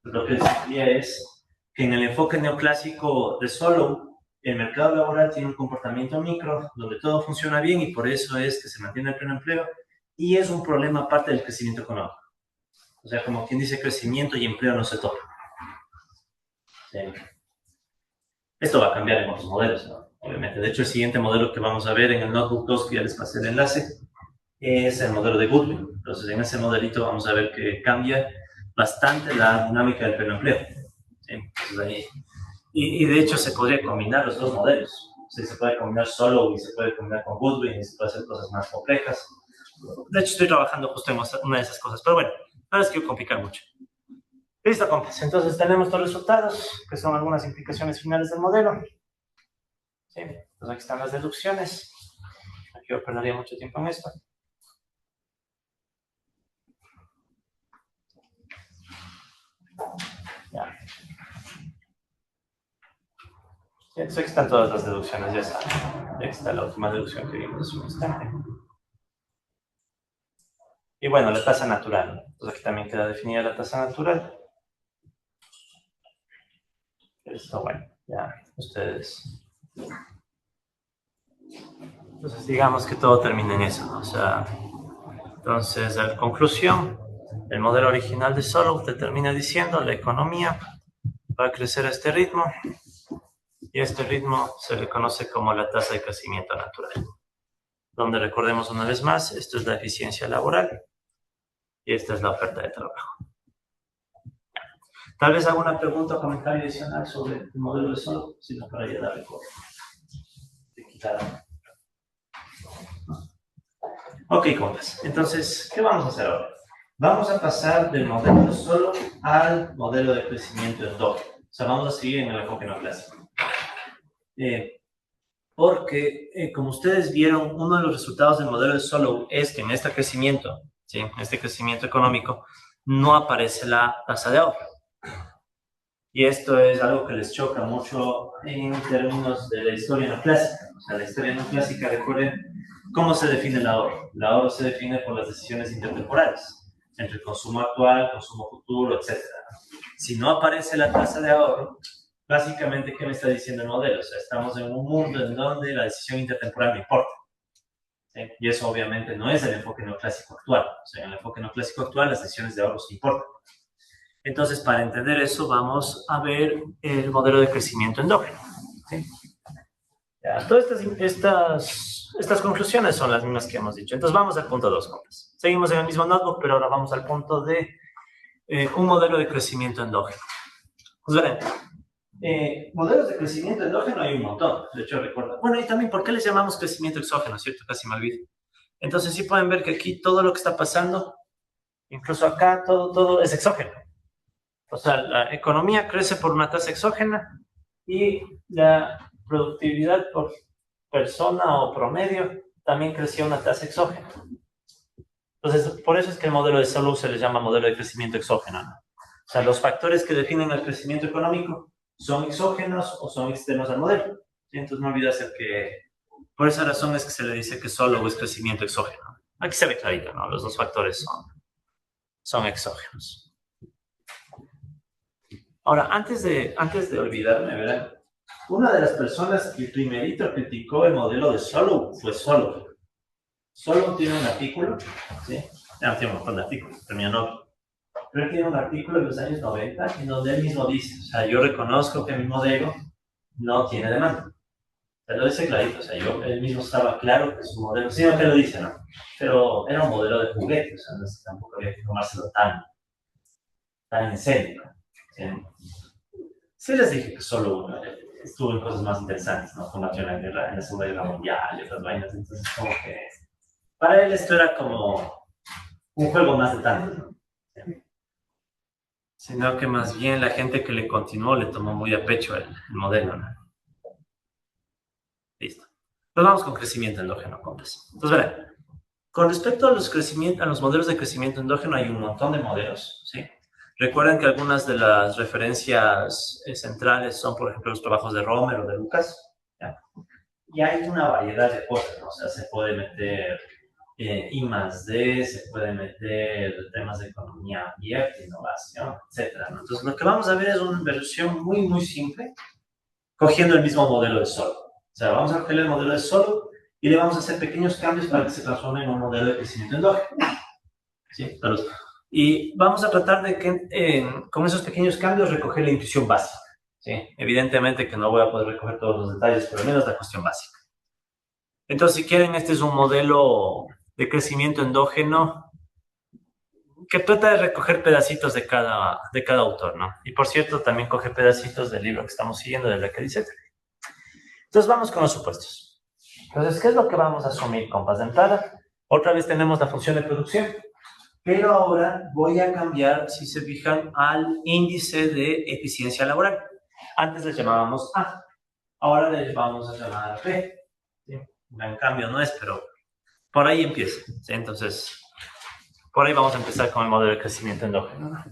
Lo que decía es que en el enfoque neoclásico de Solow, el mercado laboral tiene un comportamiento micro, donde todo funciona bien y por eso es que se mantiene el pleno empleo, y es un problema aparte del crecimiento económico. O sea, como quien dice, crecimiento y empleo no se tocan. ¿Sí? Esto va a cambiar en otros modelos, ¿no? Obviamente. De hecho, el siguiente modelo que vamos a ver en el Notebook 2, que ya les pasé el enlace, es el modelo de Goodwin. Entonces, en ese modelito vamos a ver que cambia bastante la dinámica del pleno empleo. ¿Sí? Entonces, ahí, y de hecho, se podría combinar los dos modelos. ¿Sí? Se puede combinar solo y se puede combinar con Goodwin y se puede hacer cosas más complejas. De hecho, estoy trabajando justo en una de esas cosas, pero bueno, no les quiero complicar mucho. Listo, compas. Entonces tenemos todos los resultados, que son algunas implicaciones finales del modelo. Sí, pues aquí están las deducciones. Aquí yo perdería mucho tiempo en esto. Ya. Entonces aquí están todas las deducciones, ya está. Aquí está la última deducción que vimos hace un instante. Y bueno, la tasa natural. Entonces aquí también queda definida la tasa natural. Esto, bueno, ya ustedes. Entonces digamos que todo termina en eso, ¿no? O sea, entonces en conclusión, el modelo original de Solow te termina diciendo la economía va a crecer a este ritmo y este ritmo se le conoce como la tasa de crecimiento natural, donde recordemos una vez más, esto es la eficiencia laboral y esta es la oferta de trabajo. Tal vez alguna pregunta o comentario adicional sobre el modelo de Solow, si no, para ya darle por de quitar. Ok, compas. Entonces, ¿qué vamos a hacer ahora? Vamos a pasar del modelo de Solow al modelo de crecimiento endógeno. O sea, vamos a seguir en el enfoque no clásico. Porque, como ustedes vieron, uno de los resultados del modelo de Solow es que en este crecimiento, ¿sí? En este crecimiento económico, no aparece la tasa de ahorro. Y esto es algo que les choca mucho en términos de la historia no clásica. O sea, la historia no clásica, recuerden cómo se define el ahorro. El ahorro se define por las decisiones intertemporales, entre el consumo actual, consumo futuro, etc. Si no aparece la tasa de ahorro, básicamente, ¿qué me está diciendo el modelo? O sea, estamos en un mundo en donde la decisión intertemporal no importa. ¿Sí? Y eso obviamente no es el enfoque neoclásico actual. O sea, en el enfoque neoclásico actual las decisiones de ahorro sí importan. Entonces, para entender eso, vamos a ver el modelo de crecimiento endógeno. ¿Sí? Ya, todas estas conclusiones son las mismas que hemos dicho. Entonces, vamos al punto 2, compas. Seguimos en el mismo notebook, pero ahora vamos al punto de un modelo de crecimiento endógeno. Pues verán, modelos de crecimiento endógeno hay un montón. De hecho, recuerda. Bueno, y también, ¿por qué les llamamos crecimiento exógeno? ¿Cierto? Casi me olvido. Entonces, sí pueden ver que aquí todo lo que está pasando, incluso acá, todo es exógeno. O sea, la economía crece por una tasa exógena y la productividad por persona o promedio también creció una tasa exógena. Entonces, por eso es que el modelo de Solow se le llama modelo de crecimiento exógeno, ¿no? O sea, los factores que definen el crecimiento económico son exógenos o son externos al modelo. ¿Sí? Entonces, no olvides que por esa razón es que se le dice que Solow es crecimiento exógeno. Aquí se ve clarito, ¿no? Los dos factores son exógenos. Ahora, antes de olvidarme, ¿verdad? Una de las personas que primerito criticó el modelo de Solow fue Solow. Solow tiene un artículo, ¿sí? Tiene un montón de artículos, terminó no. Pero él tiene un artículo de los años 90 en donde él mismo dice, o sea, yo reconozco que mi modelo no tiene demanda. Te lo dice clarito, o sea, él mismo estaba claro que su modelo, sí, no te lo dice, ¿no? Pero era un modelo de juguete, o sea, no, tampoco había que tomárselo tan en serio, ¿no? ¿Sí? Sí les dije que solo estuvo en cosas más interesantes, ¿no? Combatió en la Segunda Guerra Mundial y otras vainas, entonces como que para él esto era como un juego más de tantos, ¿no? ¿Sí? Sino que más bien la gente que le continuó le tomó muy a pecho el modelo, ¿no? Listo. Nos vamos con crecimiento endógeno, compas. Entonces, verán, con respecto a los modelos de crecimiento endógeno hay un montón de modelos, ¿sí? Recuerden que algunas de las referencias centrales son, por ejemplo, los trabajos de Romer o de Lucas, ¿ya? Y hay una variedad de cosas, ¿no? O sea, se puede meter I+D, se puede meter temas de economía abierta, innovación, etc., ¿no? Entonces, lo que vamos a ver es una versión muy simple, cogiendo el mismo modelo de Solow. O sea, vamos a coger el modelo de Solow y le vamos a hacer pequeños cambios para que se transforme en un modelo de crecimiento endógeno. ¿Sí? Y vamos a tratar de que con esos pequeños cambios recoger la intuición básica. ¿Sí? Evidentemente que no voy a poder recoger todos los detalles, pero al menos la cuestión básica. Entonces, si quieren, este es un modelo de crecimiento endógeno que trata de recoger pedacitos de cada autor, ¿no? Y por cierto, también coge pedacitos del libro que estamos siguiendo, de Becker, etc. Entonces, vamos con los supuestos. Entonces, ¿qué es lo que vamos a asumir, compas? De entrada, otra vez tenemos la función de producción, pero ahora voy a cambiar, si se fijan, al índice de eficiencia laboral. Antes le llamábamos A, ahora le vamos a llamar B. ¿Sí? Un gran cambio no es, pero por ahí empieza. ¿Sí? Entonces, por ahí vamos a empezar con el modelo de crecimiento endógeno.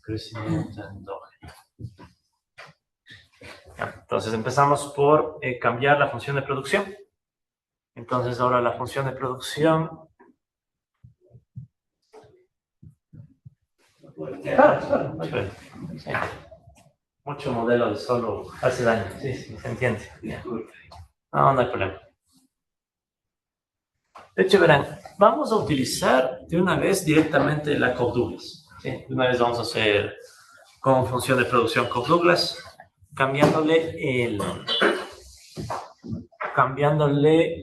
Crecimiento endógeno. Entonces empezamos por cambiar la función de producción. Entonces ahora la función de producción... Claro, sí. Mucho modelo de solo hace daño. Sí, se entiende. No hay problema. De hecho, verán, vamos a utilizar de una vez directamente la Cobb-Douglas. ¿Sí? De una vez vamos a hacer con función de producción Cobb-Douglas, cambiándole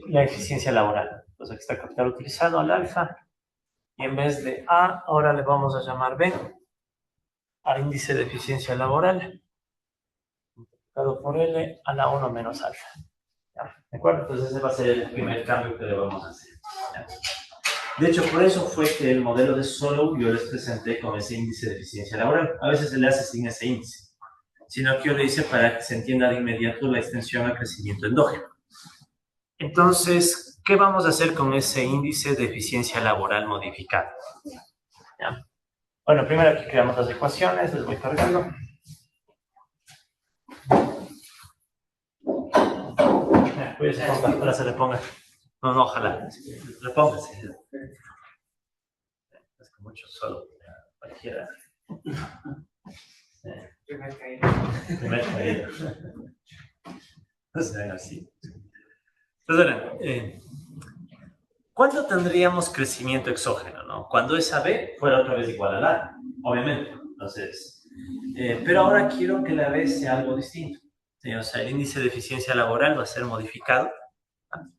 la eficiencia laboral. Entonces aquí está el capital utilizado al alfa, y en vez de A, ahora le vamos a llamar B, al índice de eficiencia laboral, multiplicado por L a la 1 menos alfa. ¿Ya? ¿De acuerdo? Entonces ese va a ser el primer cambio que le vamos a hacer. ¿Ya? De hecho, por eso fue que el modelo de Solow yo les presenté con ese índice de eficiencia laboral. A veces se le hace sin ese índice, sino que yo le hice para que se entienda de inmediato la extensión al crecimiento endógeno. Entonces, ¿qué vamos a hacer con ese índice de eficiencia laboral modificado? ¿Ya? Bueno, primero aquí creamos las ecuaciones, les voy cargando. Cuídense, ojalá se le ponga. No, ojalá. Repóngase. Es que mucho solo. Cualquiera. Primer caído. No se ven así. Entonces, ¿cuándo tendríamos crecimiento exógeno? ¿No? Cuando esa B fuera otra vez igual a la A, obviamente. Entonces, pero ahora quiero que la B sea algo distinto. ¿Sí? O sea, el índice de eficiencia laboral va a ser modificado, ¿no?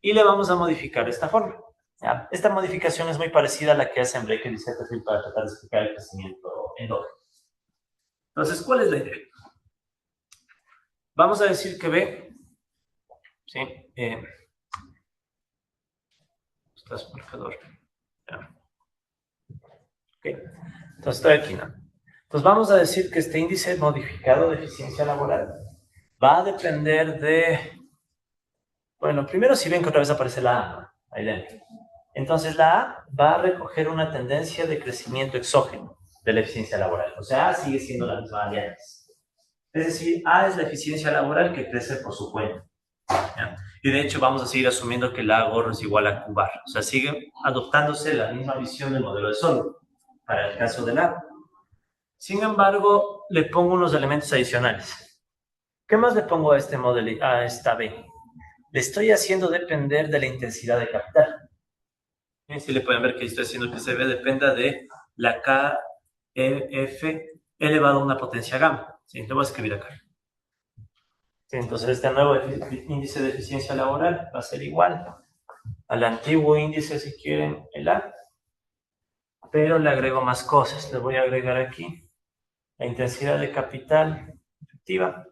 Y le vamos a modificar de esta forma. ¿Ya? Esta modificación es muy parecida a la que hacen Becker y Zetterfield para tratar de explicar el crecimiento endógeno. Entonces, ¿cuál es la idea? Vamos a decir que B, ¿sí? Estás marcador. Ya. Ok. Entonces, estoy aquí, ¿no? Entonces, vamos a decir que este índice modificado de eficiencia laboral va a depender de... Bueno, primero si ven que otra vez aparece la A, ¿no? Ahí dentro. Entonces, la A va a recoger una tendencia de crecimiento exógeno de la eficiencia laboral. O sea, A sigue siendo la misma de antes. Es decir, A es la eficiencia laboral que crece por su cuenta. ¿Ya? Y de hecho vamos a seguir asumiendo que la A gorro es igual a Q bar. O sea, sigue adoptándose la misma visión del modelo de Solow para el caso de la A. Sin embargo, le pongo unos elementos adicionales. ¿Qué más le pongo a este modelo, a esta B? Le estoy haciendo depender de la intensidad de capital. Si le pueden ver que estoy haciendo que ese B dependa de la KF elevado a una potencia gamma. ¿Sí? Lo voy a escribir acá. ¿Sí? Entonces, este nuevo índice de eficiencia laboral va a ser igual al antiguo índice, si quieren, el A, pero le agrego más cosas. Le voy a agregar aquí la intensidad de capital efectiva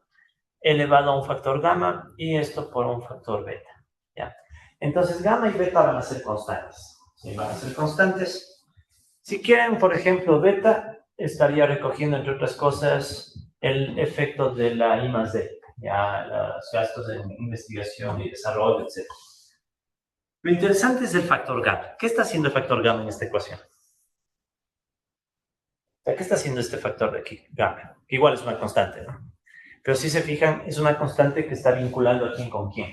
elevado a un factor gamma y esto por un factor beta. ¿Ya? Entonces, gamma y beta van a ser constantes. ¿Sí? Van a ser constantes. Si quieren, por ejemplo, beta estaría recogiendo, entre otras cosas, el efecto de la I más D, ya los gastos en investigación y desarrollo, etc. Lo interesante es el factor gamma. ¿Qué está haciendo el factor gamma en esta ecuación? ¿Qué está haciendo este factor de aquí, gamma? Que igual es una constante, ¿no? Pero si se fijan, es una constante que está vinculando a quién con quién.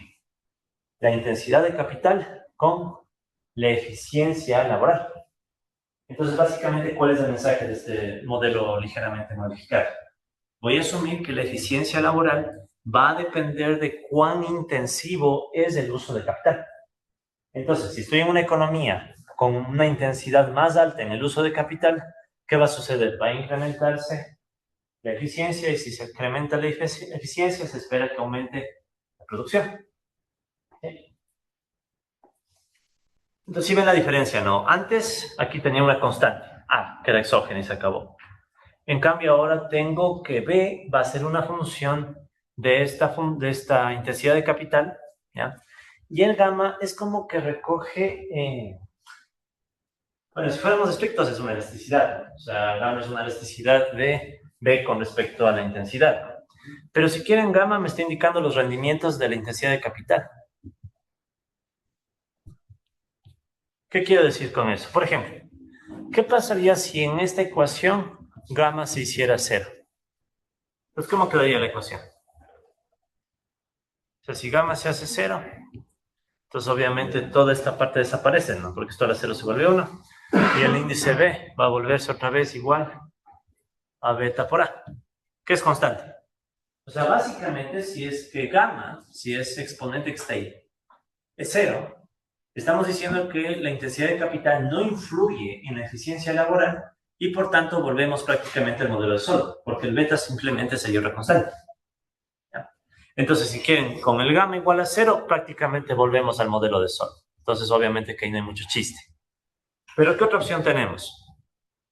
La intensidad de capital con la eficiencia laboral. Entonces, básicamente, ¿cuál es el mensaje de este modelo ligeramente modificado? Voy a asumir que la eficiencia laboral va a depender de cuán intensivo es el uso de capital. Entonces, si estoy en una economía con una intensidad más alta en el uso de capital, ¿qué va a suceder? Va a incrementarse la eficiencia, y si se incrementa la eficiencia, se espera que aumente la producción. Entonces, ¿sí ven la diferencia? No. Antes, aquí tenía una constante, A, que era exógena y se acabó. En cambio, ahora tengo que B va a ser una función de esta intensidad de capital, ¿ya? Y el gamma es como que recoge, bueno, si fuéramos estrictos es una elasticidad, ¿no? O sea, gamma es una elasticidad de B con respecto a la intensidad, ¿no? Pero si quieren, gamma me está indicando los rendimientos de la intensidad de capital. ¿Qué quiero decir con eso? Por ejemplo, ¿qué pasaría si en esta ecuación gamma se hiciera 0? Pues, ¿cómo quedaría la ecuación? O sea, si gamma se hace 0, entonces obviamente toda esta parte desaparece, ¿no? Porque esto a la 0 se vuelve 1. Y el índice B va a volverse otra vez igual a beta por A, que es constante. O sea, básicamente, si es que gamma, si es exponente que está ahí, es 0, estamos diciendo que la intensidad de capital no influye en la eficiencia laboral y por tanto volvemos prácticamente al modelo de Solow, porque el beta simplemente se halla constante. ¿Ya? Entonces, si quieren, con el gamma igual a 0, prácticamente volvemos al modelo de Solow. Entonces, obviamente que ahí no hay mucho chiste. Pero, ¿qué otra opción tenemos?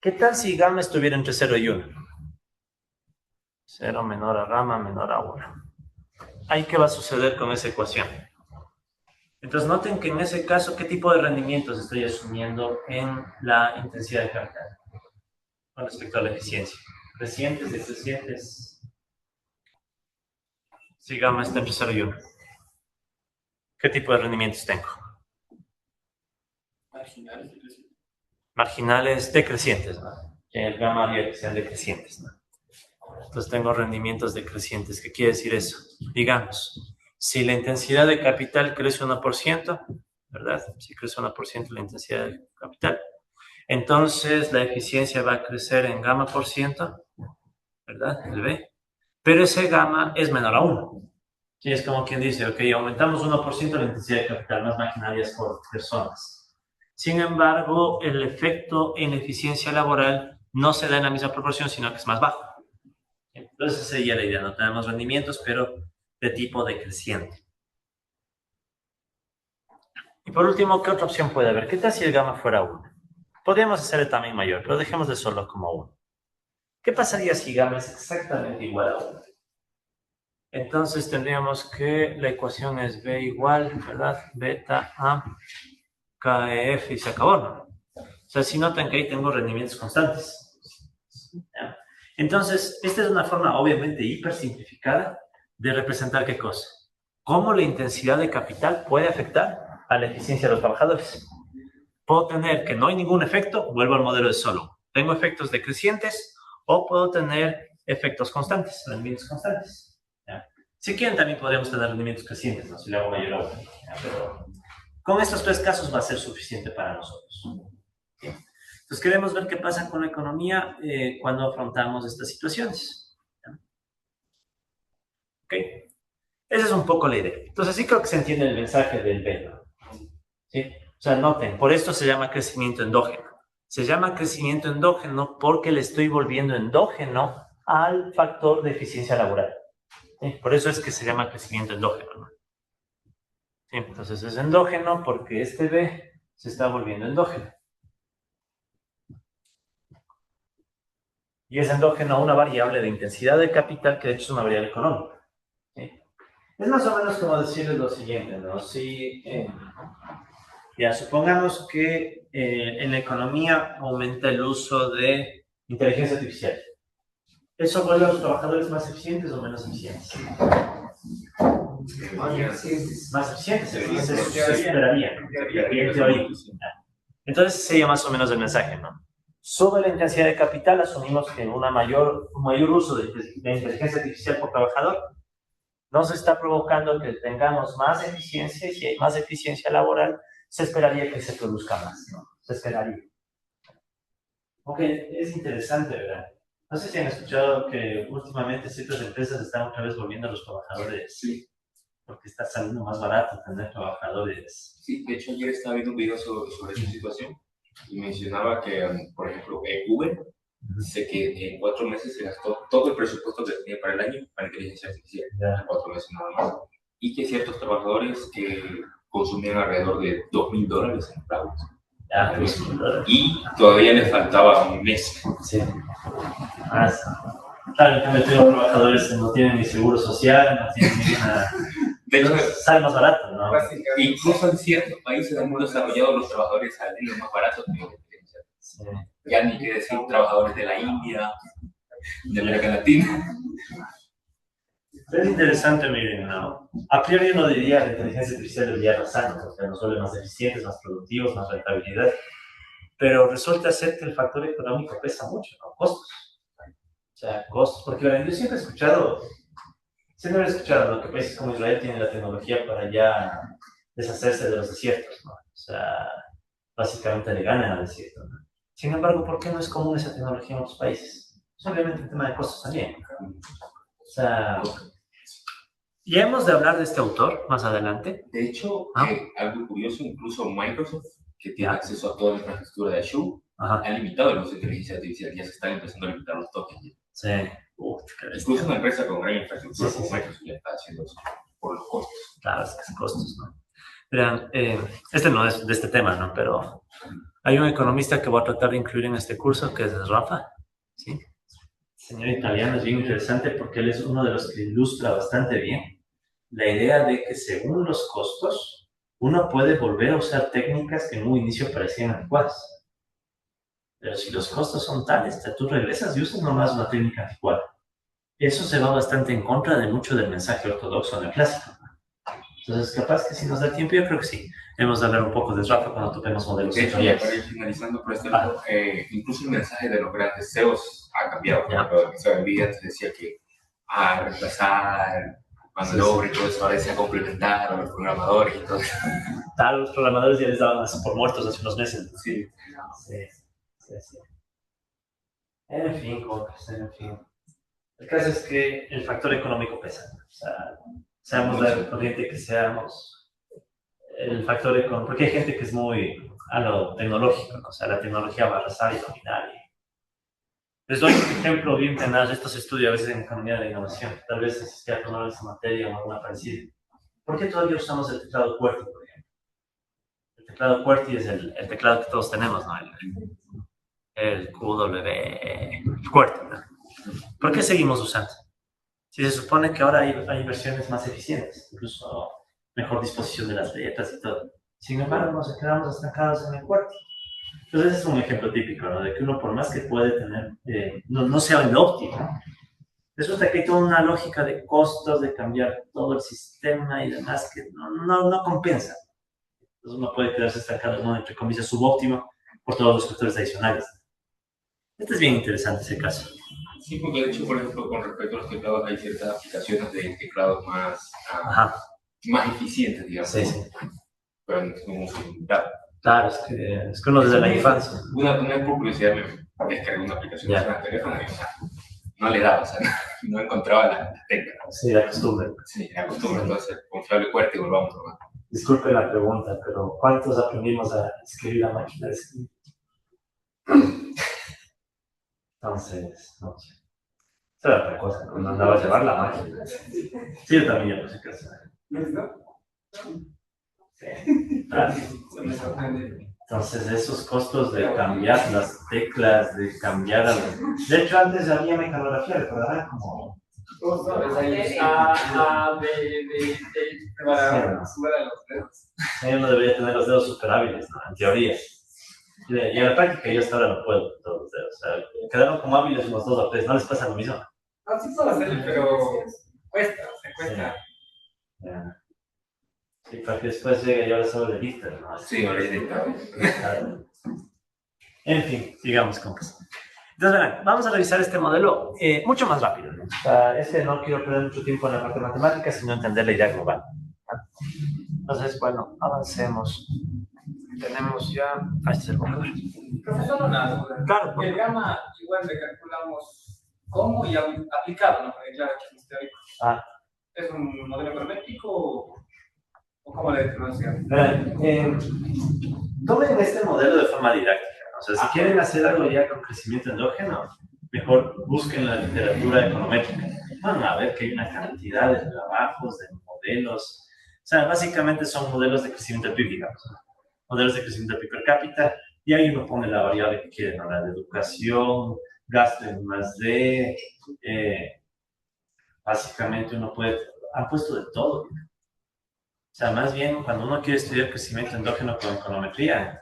¿Qué tal si gamma estuviera entre 0 y 1? 0 menor a gamma menor a 1. ¿Ahí qué va a suceder con esa ecuación? Entonces, noten que en ese caso, ¿qué tipo de rendimientos estoy asumiendo en la intensidad de capital con respecto a la eficiencia? Crecientes, decrecientes. Si gamma está entre 0 y 1. ¿Qué tipo de rendimientos tengo? Marginales decrecientes. Marginales decrecientes, ¿no? Que el gamma haría que sean decrecientes, ¿no? Entonces tengo rendimientos decrecientes. ¿Qué quiere decir eso? Digamos, si la intensidad de capital crece 1%, ¿verdad? Si crece 1% la intensidad de capital, entonces la eficiencia va a crecer en gamma por ciento, ¿verdad? El B. Pero ese gamma es menor a 1. Sí, es como quien dice, ok, aumentamos 1% la intensidad de capital, más maquinarias por personas. Sin embargo, el efecto en eficiencia laboral no se da en la misma proporción, sino que es más bajo. Entonces, esa sería la idea, no tenemos rendimientos, pero de tipo decreciente. Y por último, ¿qué otra opción puede haber? ¿Qué tal si el gamma fuera 1? Podríamos hacer el tamaño mayor, pero dejemos de solo como 1. ¿Qué pasaría si gamma es exactamente igual a 1? Entonces tendríamos que la ecuación es B igual, ¿verdad? Beta A KF y se acabó, ¿no? O sea, si notan que ahí tengo rendimientos constantes. ¿Ya? Entonces, esta es una forma obviamente hiper simplificada de representar qué cosa. Cómo la intensidad de capital puede afectar a la eficiencia de los trabajadores. Puedo tener que no hay ningún efecto, vuelvo al modelo de Solow. Tengo efectos decrecientes o puedo tener efectos constantes, rendimientos constantes. ¿Ya? Si quieren, también podríamos tener rendimientos crecientes, ¿no? Si le hago mayor a 1. Pero con estos 3 casos va a ser suficiente para nosotros. ¿Sí? Entonces queremos ver qué pasa con la economía cuando afrontamos estas situaciones. ¿Ok? Esa es un poco la idea. Entonces sí creo que se entiende el mensaje del B, ¿no? ¿Sí? O sea, noten, por esto se llama crecimiento endógeno. Se llama crecimiento endógeno porque le estoy volviendo endógeno al factor de eficiencia laboral. ¿Sí? Por eso es que se llama crecimiento endógeno, ¿no? ¿Sí? Entonces es endógeno porque este B se está volviendo endógeno. Y es endógeno a una variable de intensidad de capital que de hecho es una variable económica. ¿Sí? Es más o menos como decirles lo siguiente, ¿no? Si, ya supongamos que en la economía aumenta el uso de inteligencia artificial. ¿Eso vuelve a los trabajadores más eficientes o menos eficientes? Más eficientes, se esperaría. En teoría. Entonces sería más o menos el mensaje, ¿no? Sube la intensidad de capital, asumimos que un mayor uso de inteligencia artificial por trabajador nos está provocando que tengamos más eficiencia, y si hay más eficiencia laboral, se esperaría que se produzca más, ¿no? Se esperaría. Ok, es interesante, ¿verdad? No sé si han escuchado que últimamente ciertas empresas están otra vez volviendo a los trabajadores. Sí. Porque está saliendo más barato tener trabajadores. Sí, de hecho ayer estaba viendo un video sobre esa situación y mencionaba que, por ejemplo, Uber, sé que en 4 meses se gastó todo el presupuesto que tenía para el año para inteligencia artificial, Ya. en 4 meses nada más, y que ciertos trabajadores consumían alrededor de $2,000 en fraudes. Ya, Y todavía les faltaba un mes. Sí. Claro, en cambio tengo trabajadores que no tienen ni seguro social, no tienen ninguna... De hecho, sale más barato, ¿no? incluso en ciertos países del mundo desarrollado los trabajadores salen más baratos que la inteligencia. Sí. Ya ni que decir trabajadores de la India, de América Latina. Es interesante, miren, ¿no? A priori uno diría que la inteligencia artificial debería arrasar, porque nos vuelve más eficientes, más productivos, más rentabilidad. Pero resulta ser que el factor económico pesa mucho, ¿no? Costos. O sea, costos. Porque bueno, yo siempre he escuchado, ¿no? Que países como Israel tienen la tecnología para ya deshacerse de los desiertos, ¿no? O sea, básicamente le ganan al desierto, ¿no? Sin embargo, ¿por qué no es común esa tecnología en otros países? Es obviamente un tema de costos también. O sea, ya hemos de hablar de este autor más adelante. De hecho, algo curioso, incluso Microsoft, que tiene acceso a toda la infraestructura de Azure, ha limitado el uso de inteligencia artificial. Ya se están empezando a limitar los tokens. Sí. Incluso una empresa con gran infraestructura como Microsoft ya está haciendo eso por los costos. Claro, es que es costos, ¿no? Verán, este no es de este tema, ¿no? Pero hay un economista que voy a tratar de incluir en este curso, que es Rafa, ¿sí? Señor italiano, es bien interesante porque él es uno de los que ilustra bastante bien la idea de que según los costos, uno puede volver a usar técnicas que en un inicio parecían adecuadas. Pero si los costos son tales, tú regresas y usas nomás una técnica anticuada. Eso se va bastante en contra de mucho del mensaje ortodoxo neoclásico. Entonces, capaz que si nos da tiempo, yo creo que sí. Hemos de hablar un poco de Rafa cuando toquemos modelos sectoriales. Para ir finalizando por este lado, incluso el mensaje de los grandes CEOs ha cambiado. Por ejemplo, el CEO de NVIDIA antes decía que reemplazar mano de obra y todo eso, ahora decía complementar a los programadores y todo eso. Claro, los programadores ya les daban así por muertos hace unos meses. Sí. En fin, compras, en fin. El caso es que el factor económico pesa. O sea, seamos la corriente que seamos, el factor económico, porque hay gente que es muy a lo tecnológico, ¿no? O sea, la tecnología va a arrasar y dominar. Les doy un ejemplo bien tenaz. Esto se estudia a veces en economía de la innovación. Tal vez existía tomar esa materia o alguna parecida. ¿Por qué todavía usamos el teclado QWERTY, por ejemplo? El teclado QWERTY es el teclado que todos tenemos, ¿no? El QWERTY, ¿no? ¿Por qué seguimos usando? Si se supone que ahora hay versiones más eficientes, incluso mejor disposición de las letras y todo. Sin embargo, nos quedamos estancados en el QWERTY. Entonces, ese es un ejemplo típico, ¿no? De que uno, por más que puede tener, no sea el óptimo, resulta que hay toda una lógica de costos, de cambiar todo el sistema y demás, que no compensa. Entonces, uno puede quedarse estancado en un, entre comillas, subóptimo por todos los factores adicionales. Este es bien interesante ese caso. Sí, porque de hecho, por ejemplo, con respecto a los teclados, hay ciertas aplicaciones de teclados más eficientes, digamos. Sí. Pero no es un uso limitado. Claro, es que uno desde la infancia. Una por curiosidad me descargué una aplicación en el teléfono y no le daba, o sea, no encontraba la tecla. Sí, la costumbre. Sí, la costumbre, entonces, confiable QWERTY, volvamos a probar. Disculpe la pregunta, pero ¿cuántos aprendimos a escribir a máquina de escribir? Entonces, no sé. Esa era otra cosa, cuando andaba a llevar la máquina. Sí, yo también, por si acaso. Sí, claro. Entonces, esos costos de cambiar las teclas, de cambiar De hecho, antes había mecanografía, recordarán como... para subir a los dedos. Sí, uno debería tener los dedos super hábiles, ¿no? En teoría. Y en la práctica yo hasta ahora no puedo con todos los dedos. O sea, quedaron como hábiles unos 2 o 3. ¿No les pasa lo mismo? No, sí puedo hacerlo, pero cuesta. Sí. Sí, para que después llegue yo a solo de Lister, ¿no? Sí, ahora es de En fin, sigamos, compas. Entonces, verán, vamos a revisar este modelo mucho más rápido, ¿no? O sea, no quiero perder mucho tiempo en la parte matemática, sino entender la idea global. Entonces, bueno, avancemos. Tenemos ya... este es el borrador. Profesor, una duda. Claro. El gamma igual le calculamos ¿Cómo? Y aplicado, ¿no? Porque claro, que es teórico. Ah. ¿Es un modelo econométrico o cómo le conocen? Tomen este modelo de forma didáctica, ¿no? O sea, si quieren hacer algo ya con crecimiento endógeno, mejor busquen la literatura econométrica. Van a ver que hay una cantidad de trabajos, de modelos. O sea, básicamente son modelos de crecimiento PIB, digamos, ¿no? Modelos de crecimiento PIB per cápita, y ahí uno pone la variable que quiere, ¿no? La de educación, gasto en más de, básicamente uno puede, han puesto de todo. O sea, más bien cuando uno quiere estudiar crecimiento endógeno con econometría,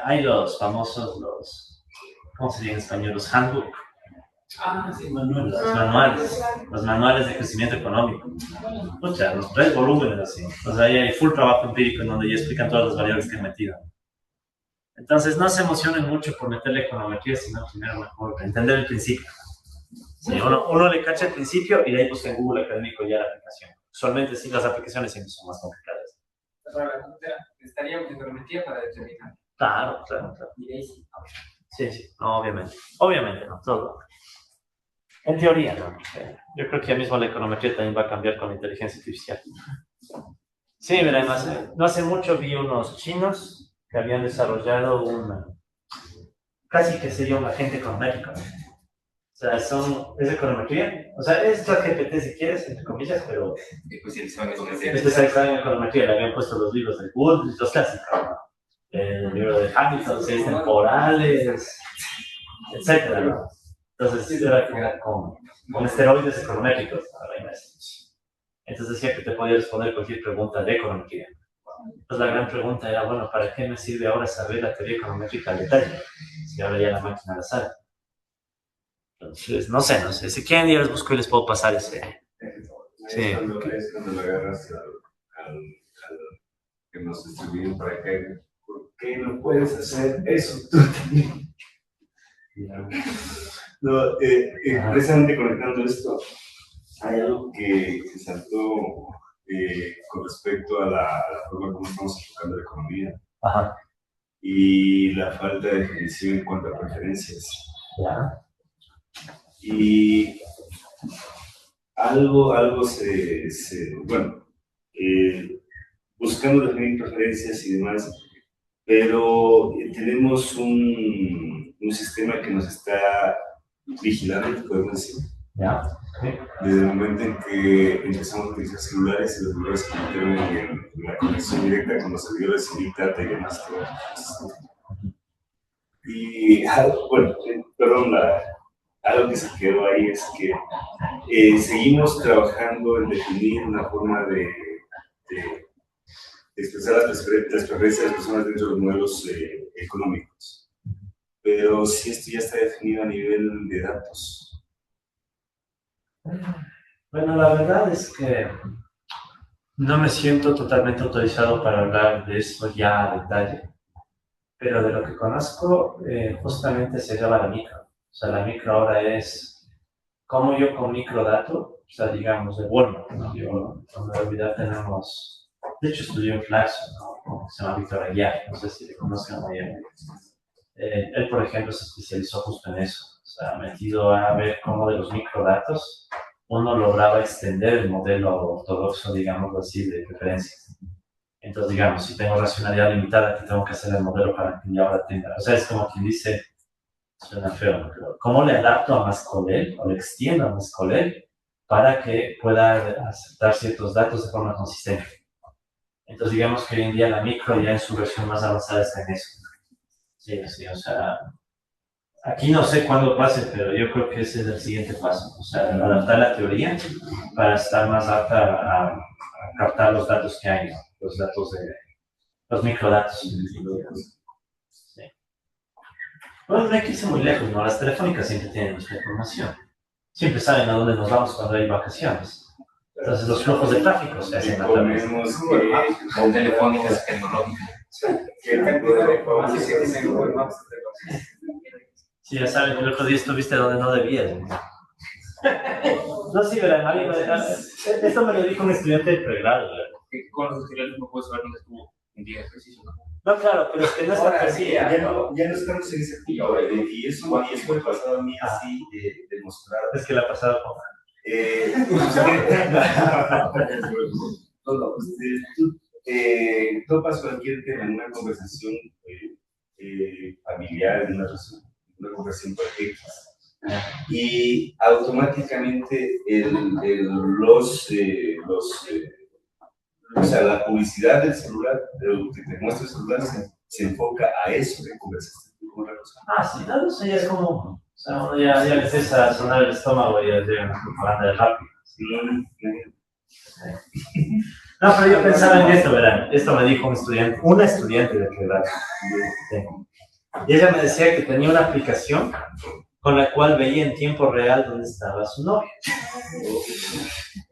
hay los famosos, ¿cómo se dice en español? Los handbook. Sí, Los manuales de crecimiento económico. Pucha, los 3 volúmenes así. O sea, ahí hay full trabajo empírico en donde ya explican todas las variables que han metido. Entonces, no se emocionen mucho por meterle econometría, sino primero mejor entender el principio. Sí, uno le cacha el principio y de ahí busca en Google Académico ya la aplicación. Usualmente sí, las aplicaciones siempre son más complicadas. Estaríamos en econometría para determinar. Claro. Y ahí sí. Sí, no, obviamente no, todo. En teoría, no. Yo creo que ya mismo la econometría también va a cambiar con la inteligencia artificial. Sí, mira, no hace mucho vi unos chinos que habían desarrollado casi que sería un agente econométrico. O sea, es econometría. O sea, es ChatGPT si quieres, entre comillas, pero especializado en econometría. Le habían puesto los libros de Wood, los clásicos, ¿no? El libro de Hamilton, 6 temporales, etcétera, ¿no? Entonces era con esteroides econométricos. Entonces decía que te podía responder cualquier pregunta de econometría. Entonces la gran pregunta era, bueno, ¿para qué me sirve ahora saber la teoría econométrica al detalle? Si ahora ya la máquina la sabe. Entonces, no sé. Si quieren, yo les busco y les puedo pasar ese. Sí. Es cuando lo agarras al que nos distribuyen para que, ¿por qué no puedes hacer eso tú también? No, precisamente conectando esto, hay algo que se saltó con respecto a la forma como estamos enfocando la economía. Ajá. Y la falta de definición en cuanto a preferencias. Ya. Y algo bueno, buscando definir preferencias y demás, pero tenemos un sistema que nos está vigilando, podemos decir. Ya. Sí. Desde el momento en que empezamos a utilizar celulares y los celulares que metieron en la conexión directa con los servidores y Big Data y demás. Y, bueno, perdón, algo que se quedó ahí es que seguimos trabajando en definir una forma de expresar las preferencias de las personas dentro de los modelos económicos. Pero si esto ya está definido a nivel de datos. Bueno, la verdad es que no me siento totalmente autorizado para hablar de eso ya a detalle, pero de lo que conozco, justamente se llama la micro. O sea, la micro ahora es como yo con microdato, o sea, digamos, de Walmart, ¿no? Yo, no me voy a olvidar, tenemos, de hecho estudió en Flaxo, ¿no? Se llama Víctor Aguiar, no sé si le conozcan ayer. Él, por ejemplo, se especializó justo en eso, o sea, metido a ver cómo de los microdatos uno lograba extender el modelo ortodoxo, digamos así, de preferencia. Entonces, digamos, si tengo racionalidad limitada, ¿qué tengo que hacer el modelo para que ya ahora tenga? O sea, es como quien dice, suena feo, ¿no? Pero ¿cómo le adapto a Mascolel o le extiendo a Mascolel para que pueda aceptar ciertos datos de forma consistente? Entonces, digamos que hoy en día la micro ya en su versión más avanzada está en eso. Sí, o sea, aquí no sé cuándo pase, pero yo creo que ese es el siguiente paso. O sea, adaptar la teoría para estar más apta a captar los datos que hay, ¿no? Los datos los microdatos. Sí. Bueno, no hay que irse muy lejos, ¿no? Las telefónicas siempre tienen nuestra información. Siempre saben a dónde nos vamos cuando hay vacaciones. Entonces los flujos de tráfico se hacen a través de telefónicas tecnológicas. Sí, ya saben, el otro día estuviste donde no debías. No, sí, ¿verdad? Esto me lo dijo un estudiante de pregrado. Con los estudiantes no puedes saber dónde estuvo un día de ejercicio. No, claro, pero es que no está Ahora sí, perfil. Ya no estamos en ese punto. Y eso me ha pasado a mí así demostrado. Es que la pasada con... Tú topas cualquier tema en una conversación familiar, en una conversación por X, y automáticamente o sea, la publicidad del celular, que te muestra el celular, se enfoca a eso que conversaste tú con otra persona. Sí, no, eso ya es como... O sea, uno ya le empieza a sonar el estómago y ya llega una propaganda de rápido. No, pero yo pensaba en esto, verán. Esto me dijo una estudiante de quebrada. Y ella me decía que tenía una aplicación con la cual veía en tiempo real dónde estaba su novia.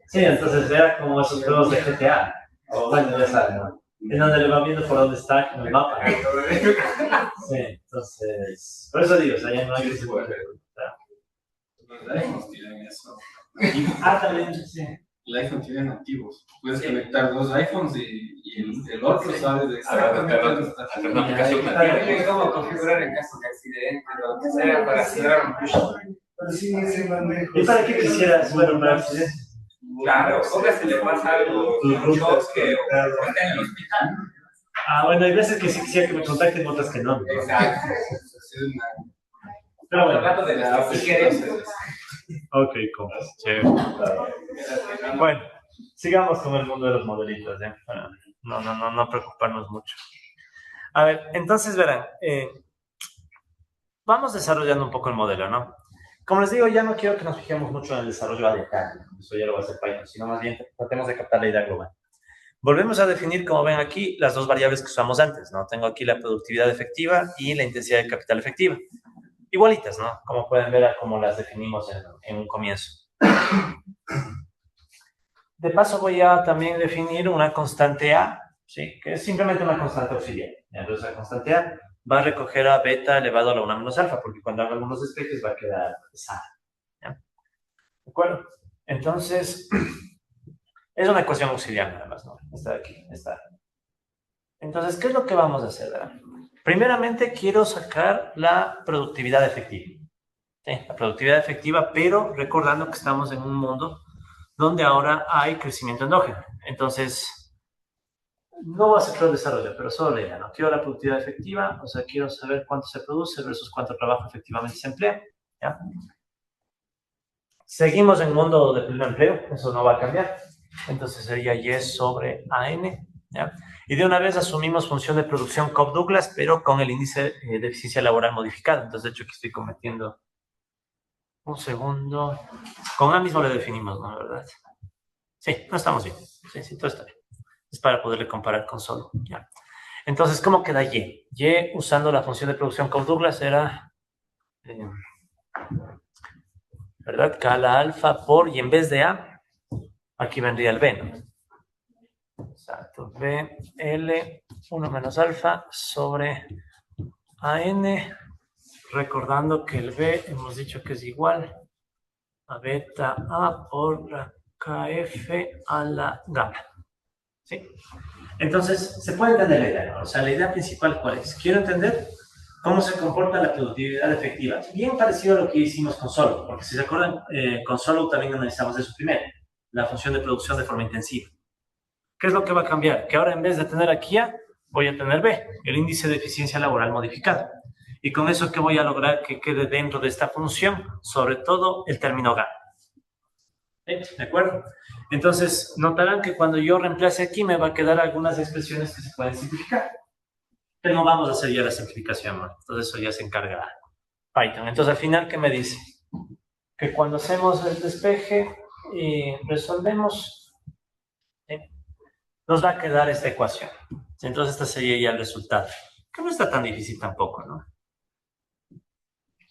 Sí, entonces era como esos juegos de GTA. O bueno, ya saben, ¿no? En donde le va viendo por dónde está en el mapa. Sí, entonces... Por eso digo, o sea, ya no hay que se puede. Los iPhones tienen eso. También, sí. El iPhone tiene nativos. Puedes conectar dos iPhones y el otro sabe de exactamente dónde está. Hacer una aplicación nativa. ¿Cómo configurar en caso de accidente o lo que sea para acelerar un push? Pero sí, ese manejo. ¿Y para qué quisieras? Bueno, para accidentes. Claro, o se le pasa algo, un choque o está en el hospital. Bueno, hay veces que sí quisiera que me contacten, otras que no. Exacto. Pero bueno. Hablando de las tijeras. Ok, compas, chévere. Bueno, sigamos con el mundo de los modelitos, ¿eh? Para no preocuparnos mucho. A ver, entonces verán, vamos desarrollando un poco el modelo, ¿no? Como les digo, ya no quiero que nos fijemos mucho en el desarrollo a detalle, eso ya lo va a hacer Python, sino más bien tratemos de captar la idea global. Volvemos a definir, como ven aquí, las dos variables que usamos antes, ¿no? Tengo aquí la productividad efectiva y la intensidad de capital efectiva. Igualitas, ¿no? Como pueden ver, como las definimos en un comienzo. De paso voy a también definir una constante A, ¿sí? Que es simplemente una constante auxiliar. Entonces la constante A va a recoger a beta elevado a la 1 menos alfa, porque cuando haga algunos despejes va a quedar pesada. ¿Ya? ¿De acuerdo? Entonces, es una ecuación auxiliar nada más, ¿no? Esta de aquí, esta. Entonces, ¿qué es lo que vamos a hacer? ¿Verdad? Primeramente, quiero sacar la productividad efectiva. ¿Sí? La productividad efectiva, pero recordando que estamos en un mundo donde ahora hay crecimiento endógeno. Entonces, no voy a hacer todo el desarrollo, pero solo leía, ¿no? Quiero la productividad efectiva, o sea, quiero saber cuánto se produce versus cuánto trabajo efectivamente se emplea, ¿ya? Seguimos en un mundo de pleno empleo, eso no va a cambiar. Entonces sería Y sobre AN, ¿ya? Y de una vez asumimos función de producción Cobb-Douglas, pero con el índice de eficiencia laboral modificado. Entonces, de hecho, aquí estoy cometiendo un segundo. Con A mismo le definimos, ¿no? ¿Verdad? Sí, no estamos bien. Sí, todo está bien. Es para poderle comparar con solo, ¿ya? Entonces, ¿cómo queda Y? Y, usando la función de producción Cobb-Douglas, era... ¿verdad? K la alfa por, y en vez de A, aquí vendría el B, ¿no? Exacto. B, L, 1 menos alfa sobre AN, recordando que el B hemos dicho que es igual a beta A por la KF a la gamma. ¿Sí? Entonces, se puede entender la idea, ¿no? O sea, la idea principal, ¿cuál es? Quiero entender cómo se comporta la productividad efectiva. Bien parecido a lo que hicimos con Solo, porque si se acuerdan, con Solo también analizamos eso primero, la función de producción de forma intensiva. ¿Qué es lo que va a cambiar? Que ahora en vez de tener aquí A, voy a tener B, el índice de eficiencia laboral modificado. Y con eso, ¿qué voy a lograr que quede dentro de esta función? Sobre todo el término gamma. ¿De acuerdo? Entonces, notarán que cuando yo reemplace aquí, me va a quedar algunas expresiones que se pueden simplificar. Pero no vamos a hacer ya la simplificación, ¿no? Entonces eso ya se encarga Python. Entonces al final, ¿qué me dice? Que cuando hacemos el despeje y resolvemos, nos va a quedar esta ecuación. Entonces este sería ya el resultado. Que no está tan difícil tampoco, ¿no?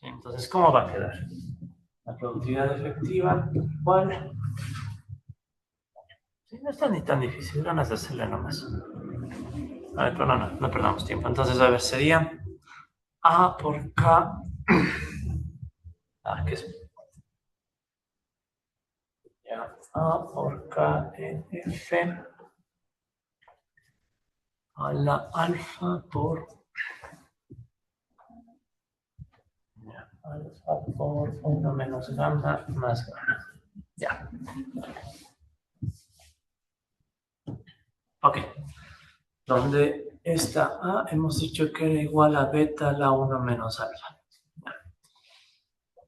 Entonces, ¿cómo va a quedar? La productividad efectiva, igual. Sí, no está ni tan difícil, ganas de hacerle nomás. A ver, pero no perdamos tiempo. Entonces, a ver, sería A por K. ¿Qué es? Ya, A por K en F. a la alfa por alfa por 1 menos gamma más gamma. Ya. Ok. Donde esta A hemos dicho que era igual a beta a la 1 menos alfa.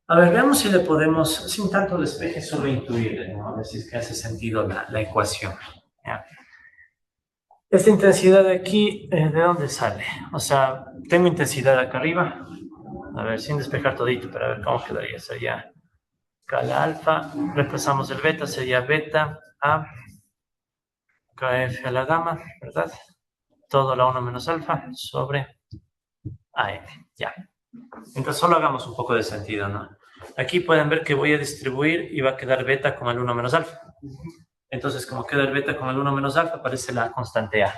A ver, veamos si le podemos, sin tanto despeje, solo intuir, ¿no? A ver si es que hace sentido la ecuación. ¿Ya? Esta intensidad de aquí, ¿de dónde sale? O sea, tengo intensidad acá arriba. A ver, sin despejar todito, para ver cómo quedaría. Sería K a la alfa, reemplazamos el beta, sería beta a KF a la gamma, ¿verdad? Todo a la 1 menos alfa sobre AM, ya. Entonces solo hagamos un poco de sentido, ¿no? Aquí pueden ver que voy a distribuir y va a quedar beta con el 1 menos alfa. Entonces, como queda el beta con el 1 menos alfa, aparece la constante A.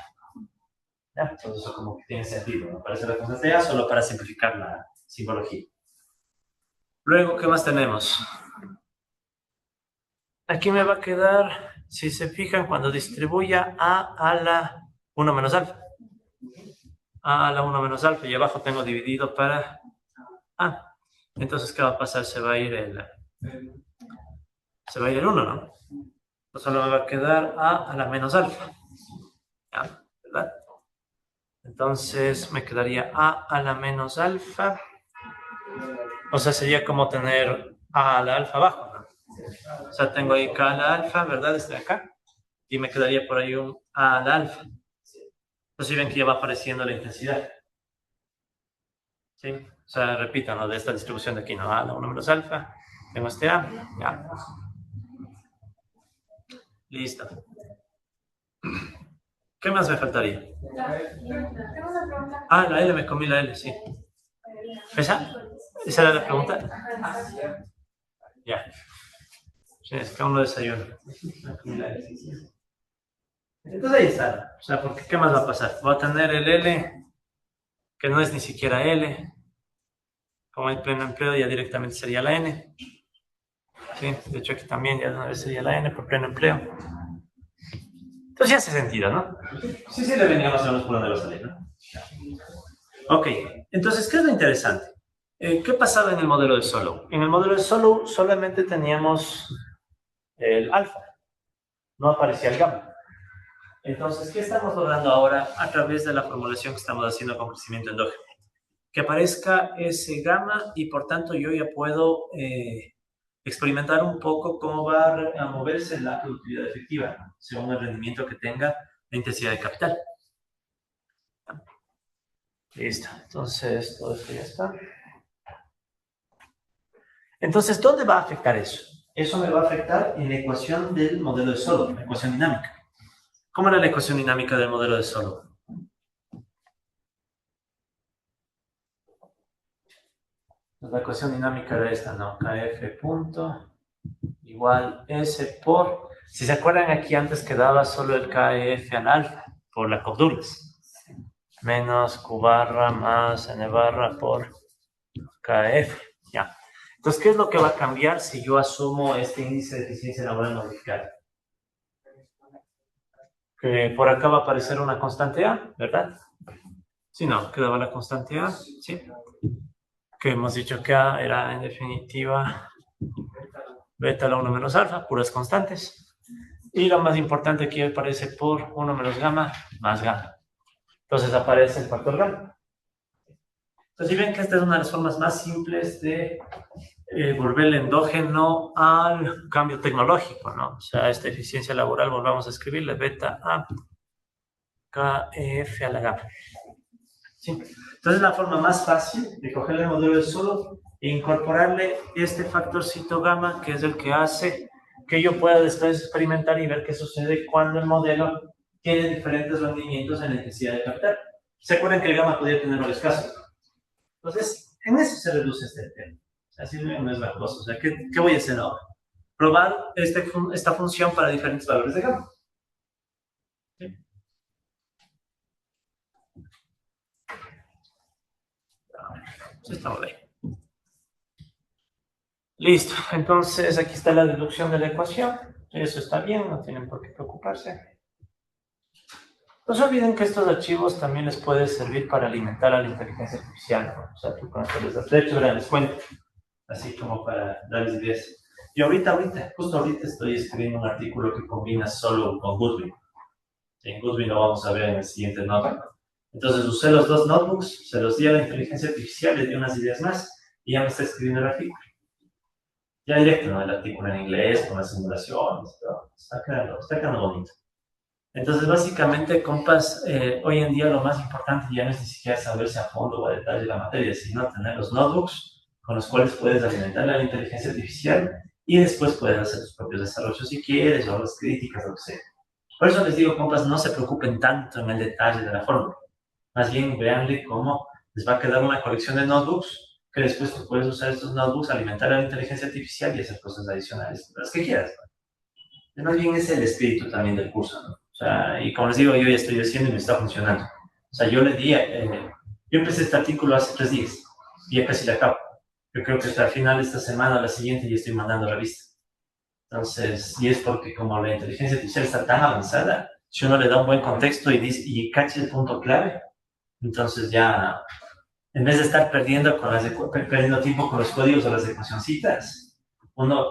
¿Ya? Entonces eso como que tiene sentido, ¿no? Aparece la constante A solo para simplificar la simbología. Luego, ¿qué más tenemos? Aquí me va a quedar, si se fijan, cuando distribuya a la 1 menos alfa. A la 1 menos alfa y abajo tengo dividido para A. Entonces, ¿qué va a pasar? Se va a ir el 1, ¿no? Pues solo me va a quedar a la menos alfa. ¿Ya? ¿Verdad? Entonces, me quedaría a la menos alfa. O sea, sería como tener a la alfa abajo, ¿no? O sea, tengo ahí K a la alfa, ¿verdad? Desde acá. Y me quedaría por ahí un A a la alfa. Entonces, ven que ya va apareciendo la intensidad. ¿Sí? O sea, repito, ¿no? De esta distribución de aquí, ¿no? A la 1 menos alfa. Tengo este A. Ya. Listo. ¿Qué más me faltaría? Ah, la L, me comí la L, sí. ¿Esa? ¿Esa era la pregunta? Ya. Sí, es que aún no desayuno. Entonces ahí está. O sea, porque ¿qué más va a pasar? Voy a tener el L, que no es ni siquiera L. Como hay pleno empleo, ya directamente sería la N. Sí, de hecho aquí también ya de una vez sería la N por pleno empleo. Entonces ya hace sentido, ¿no? Sí, le venía más o menos por donde va a salir, ¿no? Ok, entonces, ¿qué es lo interesante? ¿Qué pasaba en el modelo de Solow? En el modelo de Solow solamente teníamos el alfa, no aparecía el gamma. Entonces, ¿qué estamos logrando ahora a través de la formulación que estamos haciendo con crecimiento endógeno? Que aparezca ese gamma y por tanto yo ya puedo experimentar un poco cómo va a moverse la productividad efectiva según el rendimiento que tenga la intensidad de capital. Listo, entonces todo esto ya está. Entonces, ¿dónde va a afectar eso? Eso me va a afectar en la ecuación del modelo de Solow, la ecuación dinámica. ¿Cómo era la ecuación dinámica del modelo de Solow? La ecuación dinámica era esta, ¿no? Kf punto igual S por... Si se acuerdan, aquí antes quedaba solo el Kf al alfa por la Cordulis. Menos Q barra más N barra por Kf. Ya. Entonces, ¿qué es lo que va a cambiar si yo asumo este índice de eficiencia laboral modificado? Que por acá va a aparecer una constante A, ¿verdad? Sí, no, quedaba la constante A, ¿sí? Que hemos dicho que A era en definitiva beta a la 1 menos alfa, puras constantes. Y lo más importante aquí aparece por 1 menos gamma más gamma. Entonces aparece el factor gamma. Entonces, si ven que esta es una de las formas más simples de volver el endógeno al cambio tecnológico, ¿no? O sea, esta eficiencia laboral, volvamos a escribirle beta a KF a la gamma. ¿Sí? Entonces, es la forma más fácil de coger el modelo de Solow e incorporarle este factorcito gamma, que es el que hace que yo pueda después experimentar y ver qué sucede cuando el modelo tiene diferentes rendimientos en la intensidad de capital. ¿Se acuerdan que el gamma podía tener varios casos? Entonces, en eso se reduce este tema. Así no es la cosa. O sea, ¿qué voy a hacer ahora? Probar esta función para diferentes valores de gamma. ¿Sí? Estamos ahí. Listo. Entonces, aquí está la deducción de la ecuación. Eso está bien, no tienen por qué preocuparse. No se olviden que estos archivos también les puede servir para alimentar a la inteligencia artificial, ¿no? O sea, tú con esto les das, de hecho, les cuento, así como para darles ideas. Y justo ahorita estoy escribiendo un artículo que combina solo con Goodwin. En Goodwin lo vamos a ver en el siguiente notebook. Entonces usé los dos notebooks, se los di a la inteligencia artificial, le di unas ideas más y ya me está escribiendo el artículo. Ya directo, ¿no? El artículo en inglés, con las simulaciones, todo. Está quedando bonito. Entonces, básicamente, compas, hoy en día lo más importante ya no es ni siquiera saberse a fondo o a detalle la materia, sino tener los notebooks con los cuales puedes alimentar la inteligencia artificial y después puedes hacer tus propios desarrollos si quieres, o las críticas, lo que sea. Por eso les digo, compas, no se preocupen tanto en el detalle de la fórmula. Más bien, véanle cómo les va a quedar una colección de notebooks que después tú puedes usar estos notebooks, alimentar a la inteligencia artificial y hacer cosas adicionales, las que quieras, ¿no? Más bien es el espíritu también del curso, ¿no? O sea, y como les digo, yo ya estoy haciendo y me está funcionando. O sea, yo empecé este artículo hace 3 días y ya casi le acabo. Yo creo que hasta el final de esta semana o la siguiente ya estoy mandando la vista. Entonces, y es porque como la inteligencia artificial está tan avanzada, si uno le da un buen contexto y cacha el punto clave, entonces ya, en vez de estar perdiendo tiempo con los códigos o las ecuacioncitas, uno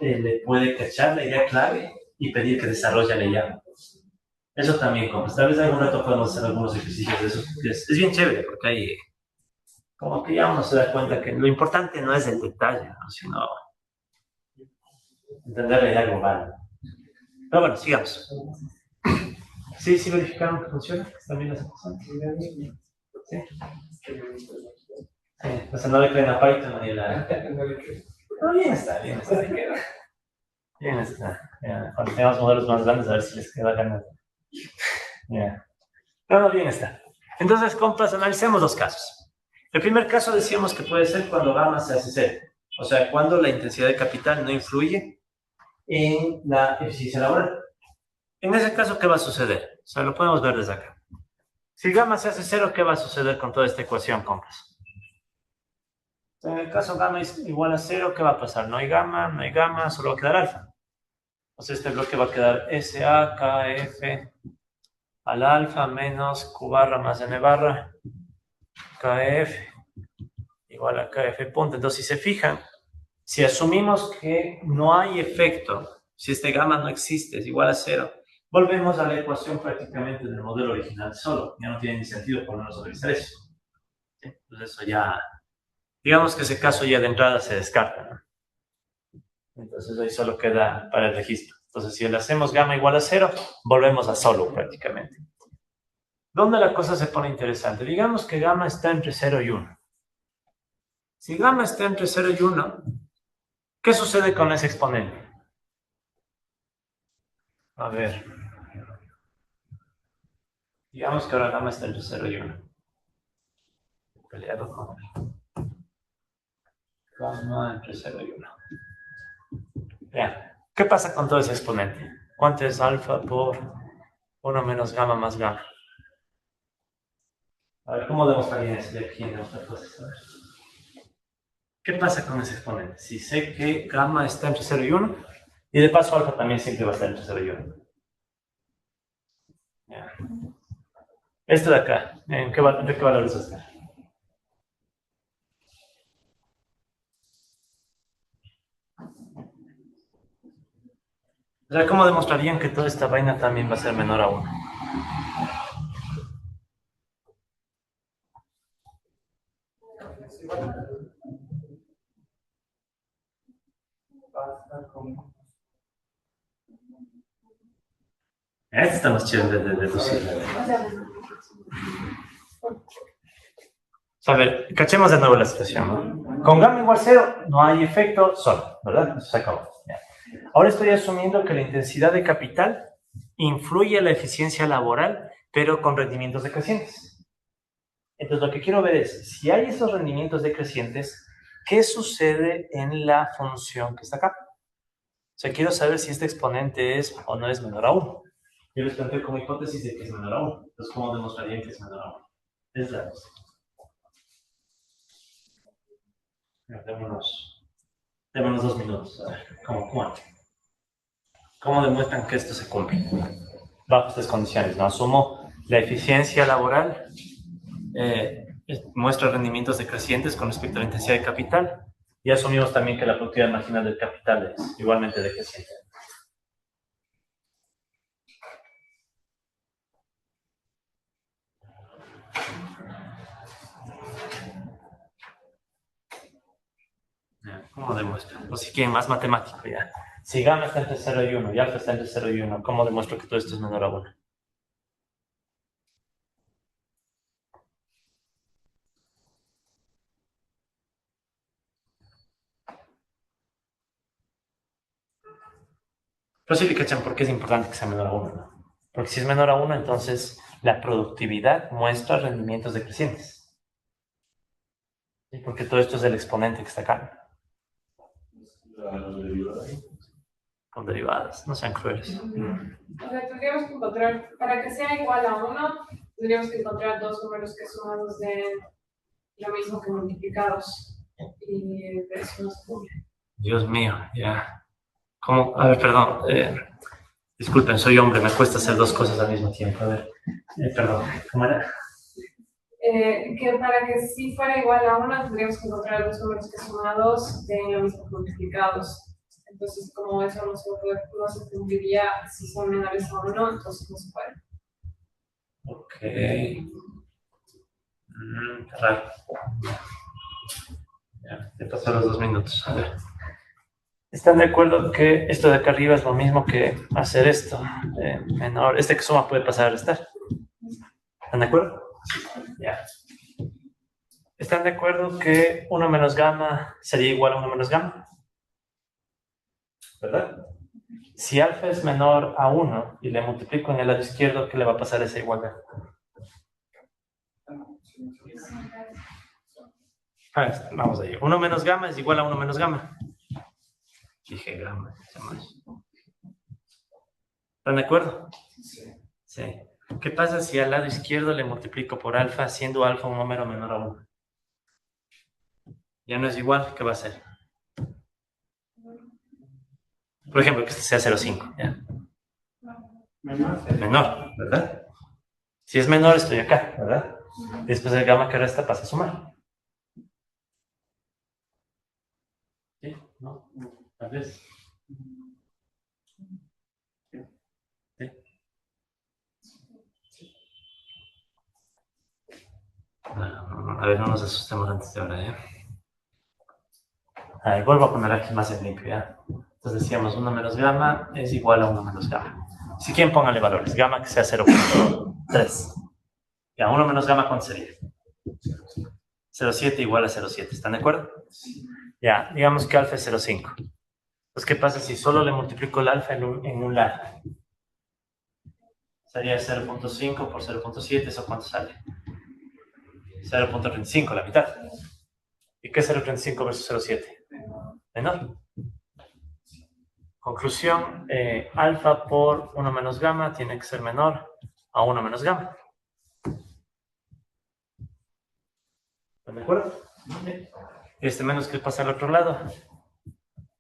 le puede cachar la idea clave y pedir que desarrolle la llave. Eso también, como tal vez algún rato podemos hacer algunos ejercicios de eso. Es bien chévere porque hay, como que ya uno se da cuenta que lo importante no es el detalle, ¿no? Sino entender la idea global. Pero bueno, sigamos. ¿Sí verificaron que funciona? ¿Están bien las cosas? Sí. Pues no le creen a Python ni la... No, bien está. Bien está. Cuando tengamos modelos más grandes, a ver si les queda ganas. No, bien está. Entonces, compas, analicemos 2 casos. El primer caso decíamos que puede ser cuando gamma se hace 0. O sea, cuando la intensidad de capital no influye en la eficiencia laboral. En ese caso, ¿qué va a suceder? O sea, lo podemos ver desde acá. Si gamma se hace 0, ¿qué va a suceder con toda esta ecuación, compas? En el caso gamma es igual a 0, ¿qué va a pasar? No hay gamma, solo va a quedar alfa. Entonces este bloque va a quedar SA, KF al alfa menos Q barra más N barra KF igual a KF punto. Entonces, si se fijan, si asumimos que no hay efecto, si este gamma no existe, es igual a 0, volvemos a la ecuación prácticamente del modelo original solo. Ya no tiene ni sentido por lo menos realizar eso. ¿Sí? Entonces eso ya, digamos que ese caso ya de entrada se descarta, ¿no? Entonces ahí solo queda para el registro. Entonces si le hacemos gamma igual a 0, volvemos a solo prácticamente. ¿Dónde la cosa se pone interesante? Digamos que gamma está entre 0 y 1. Si gamma está entre 0 y 1, ¿qué sucede con ese exponente? A ver. Digamos que ahora gamma está entre 0 y 1. Peleado con gamma entre 0 y 1. Vean, ¿qué pasa con todo ese exponente? ¿Cuánto es alfa por 1 menos gamma más gamma? A ver, ¿cómo demostraría eso de aquí en nuestra clase? ¿Qué pasa con ese exponente? Si sé que gamma está entre 0 y 1, y de paso alfa también siempre va a estar entre 0 y 1. Ya. Esto de acá, ¿de qué valores va a estar? O sea, ¿cómo demostrarían que toda esta vaina también va a ser menor a 1? Este está más chévere de deducir. A ver, cachemos de nuevo la situación, ¿no? Con gamma igual 0 no hay efecto solo, ¿verdad? Eso se acabó. Ya. Ahora estoy asumiendo que la intensidad de capital influye en la eficiencia laboral, pero con rendimientos decrecientes. Entonces lo que quiero ver es, si hay esos rendimientos decrecientes, ¿qué sucede en la función que está acá? O sea, quiero saber si este exponente es o no es menor a 1. Yo les planteé como hipótesis de que es menor a 1. Entonces, ¿cómo demostrarían que es menor a 1? Es la cosa. Démonos 2 minutos. A ver, ¿cómo demuestran que esto se cumple? Bajo estas condiciones, ¿no? Asumo La eficiencia laboral muestra rendimientos decrecientes con respecto a la intensidad de capital. Y asumimos también que la productividad marginal del capital es igualmente decreciente. ¿Cómo demuestro? O si quieren más matemático ya. Si gamma está entre 0 y 1 y alfa está entre 0 y 1, ¿cómo demuestro que todo esto es menor a 1? Pero sí que cachan por qué es importante que sea menor a 1, ¿no? Porque si es menor a 1, entonces la productividad muestra rendimientos decrecientes. ¿Sí? Porque todo esto es el exponente que está acá. Con derivadas, no sean crueles. O sea, tendríamos que encontrar, para que sea igual a 1, tendríamos que encontrar dos números que sumados de lo mismo que multiplicados. Y de eso no se cumple. Dios mío, ya. ¿Cómo? A ver, perdón. Disculpen, soy hombre, me cuesta hacer dos cosas al mismo tiempo. A ver, perdón, ¿cómo era? Que para que sí fuera igual a 1, tendríamos que encontrar dos números que sumados de lo mismo que multiplicados. Entonces, como eso no se cumpliría si son menores a 1, entonces no se puede. Ok. Raro. Ya, te pasó los 2 minutos. A ver. ¿Están de acuerdo que esto de acá arriba es lo mismo que hacer esto? Menor. Este que suma puede pasar a restar. ¿Están de acuerdo? Ya. ¿Están de acuerdo que 1 menos gamma sería igual a 1 menos gamma? ¿Verdad? Si alfa es menor a 1 y le multiplico en el lado izquierdo, ¿qué le va a pasar a esa igualdad? Vamos allá. 1 menos gamma es igual a 1 menos gamma. Dije gamma. ¿Están de acuerdo? Sí. ¿Qué pasa si al lado izquierdo le multiplico por alfa, siendo alfa un número menor a 1? Ya no es igual, ¿qué va a ser? Por ejemplo, que este sea 0,5. ¿Ya? Menor, ¿verdad? Si es menor, estoy acá, ¿verdad? Después el gamma que resta pasa a sumar. ¿Sí? ¿No? Tal vez. ¿Sí? A ver, no nos asustemos antes de ahora, ¿eh? A ver, vuelvo a poner aquí más en limpio, ¿ya? Entonces decíamos 1 menos gamma es igual a 1 menos gamma. Si quieren, pónganle valores. Gamma que sea 0.3. Ya, 1 menos gamma, ¿cuánto sería? 0,7 igual a 0,7. ¿Están de acuerdo? Ya, digamos que alfa es 0,5. Pues, ¿qué pasa si solo le multiplico el alfa en un lado? Sería 0.5 por 0.7. ¿Eso cuánto sale? 0.35, la mitad. ¿Y qué es 0.35 versus 0.7? Menor. Conclusión, alfa por 1 menos gamma tiene que ser menor a 1 menos gamma. ¿Están de acuerdo? Este menos que pasa al otro lado.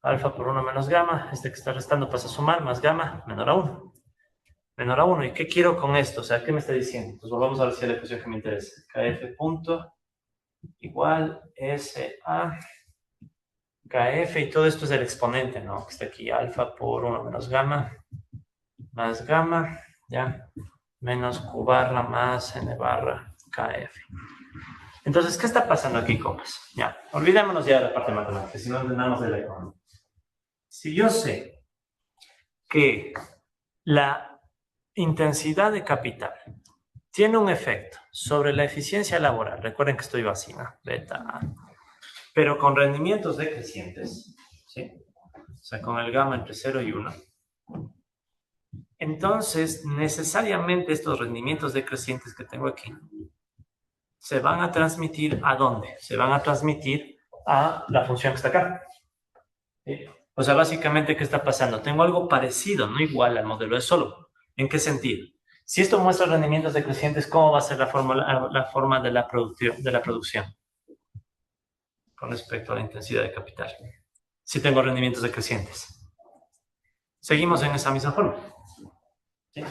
Alfa por 1 menos gamma, este que está restando pasa a sumar, más gamma, menor a 1. Menor a 1. ¿Y qué quiero con esto? O sea, ¿qué me está diciendo? Pues volvamos a ver si es la ecuación que me interesa. Kf punto igual SA Kf, y todo esto es el exponente, ¿no? Que está aquí, alfa por 1 menos gamma, más gamma, ya, menos Q barra más N barra Kf. Entonces, ¿qué está pasando aquí, compas? Ya, olvidémonos ya de la parte matemática, si no entendamos de la economía. Si yo sé que la intensidad de capital tiene un efecto sobre la eficiencia laboral, recuerden que estoy vacina, beta A, pero con rendimientos decrecientes, ¿sí? O sea, con el gamma entre 0 y 1. Entonces, necesariamente estos rendimientos decrecientes que tengo aquí se van a transmitir ¿a dónde? Se van a transmitir a la función que está acá. ¿Sí? O sea, básicamente, ¿qué está pasando? Tengo algo parecido, no igual al modelo de Solomon. ¿En qué sentido? Si esto muestra rendimientos decrecientes, ¿cómo va a ser la forma de la producción con respecto a la intensidad de capital? Si tengo rendimientos decrecientes. Seguimos en esa misma forma. ¿Sí?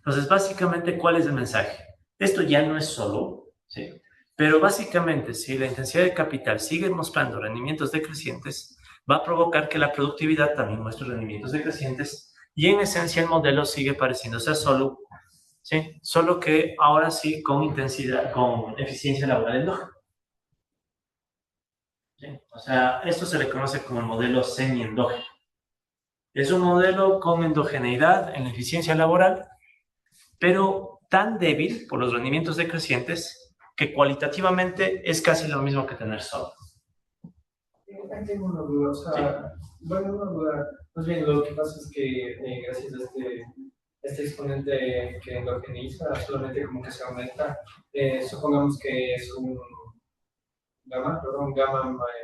Entonces, básicamente, ¿cuál es el mensaje? Esto ya no es solo, ¿sí? Pero básicamente, si la intensidad de capital sigue mostrando rendimientos decrecientes, va a provocar que la productividad también muestre rendimientos decrecientes y en esencia el modelo sigue pareciéndose a solo, ¿sí? Solo que ahora sí con intensidad, con eficiencia laboral endógena. ¿Sí? O sea, esto se le conoce como el modelo semi-endógeno. Es un modelo con endogeneidad en la eficiencia laboral, pero tan débil por los rendimientos decrecientes que cualitativamente es casi lo mismo que tener solo. Ahí tengo una duda, o sea, bueno, una duda. Más bien, lo que pasa es que gracias a este exponente que endogeniza, solamente como que se aumenta, supongamos que es un gamma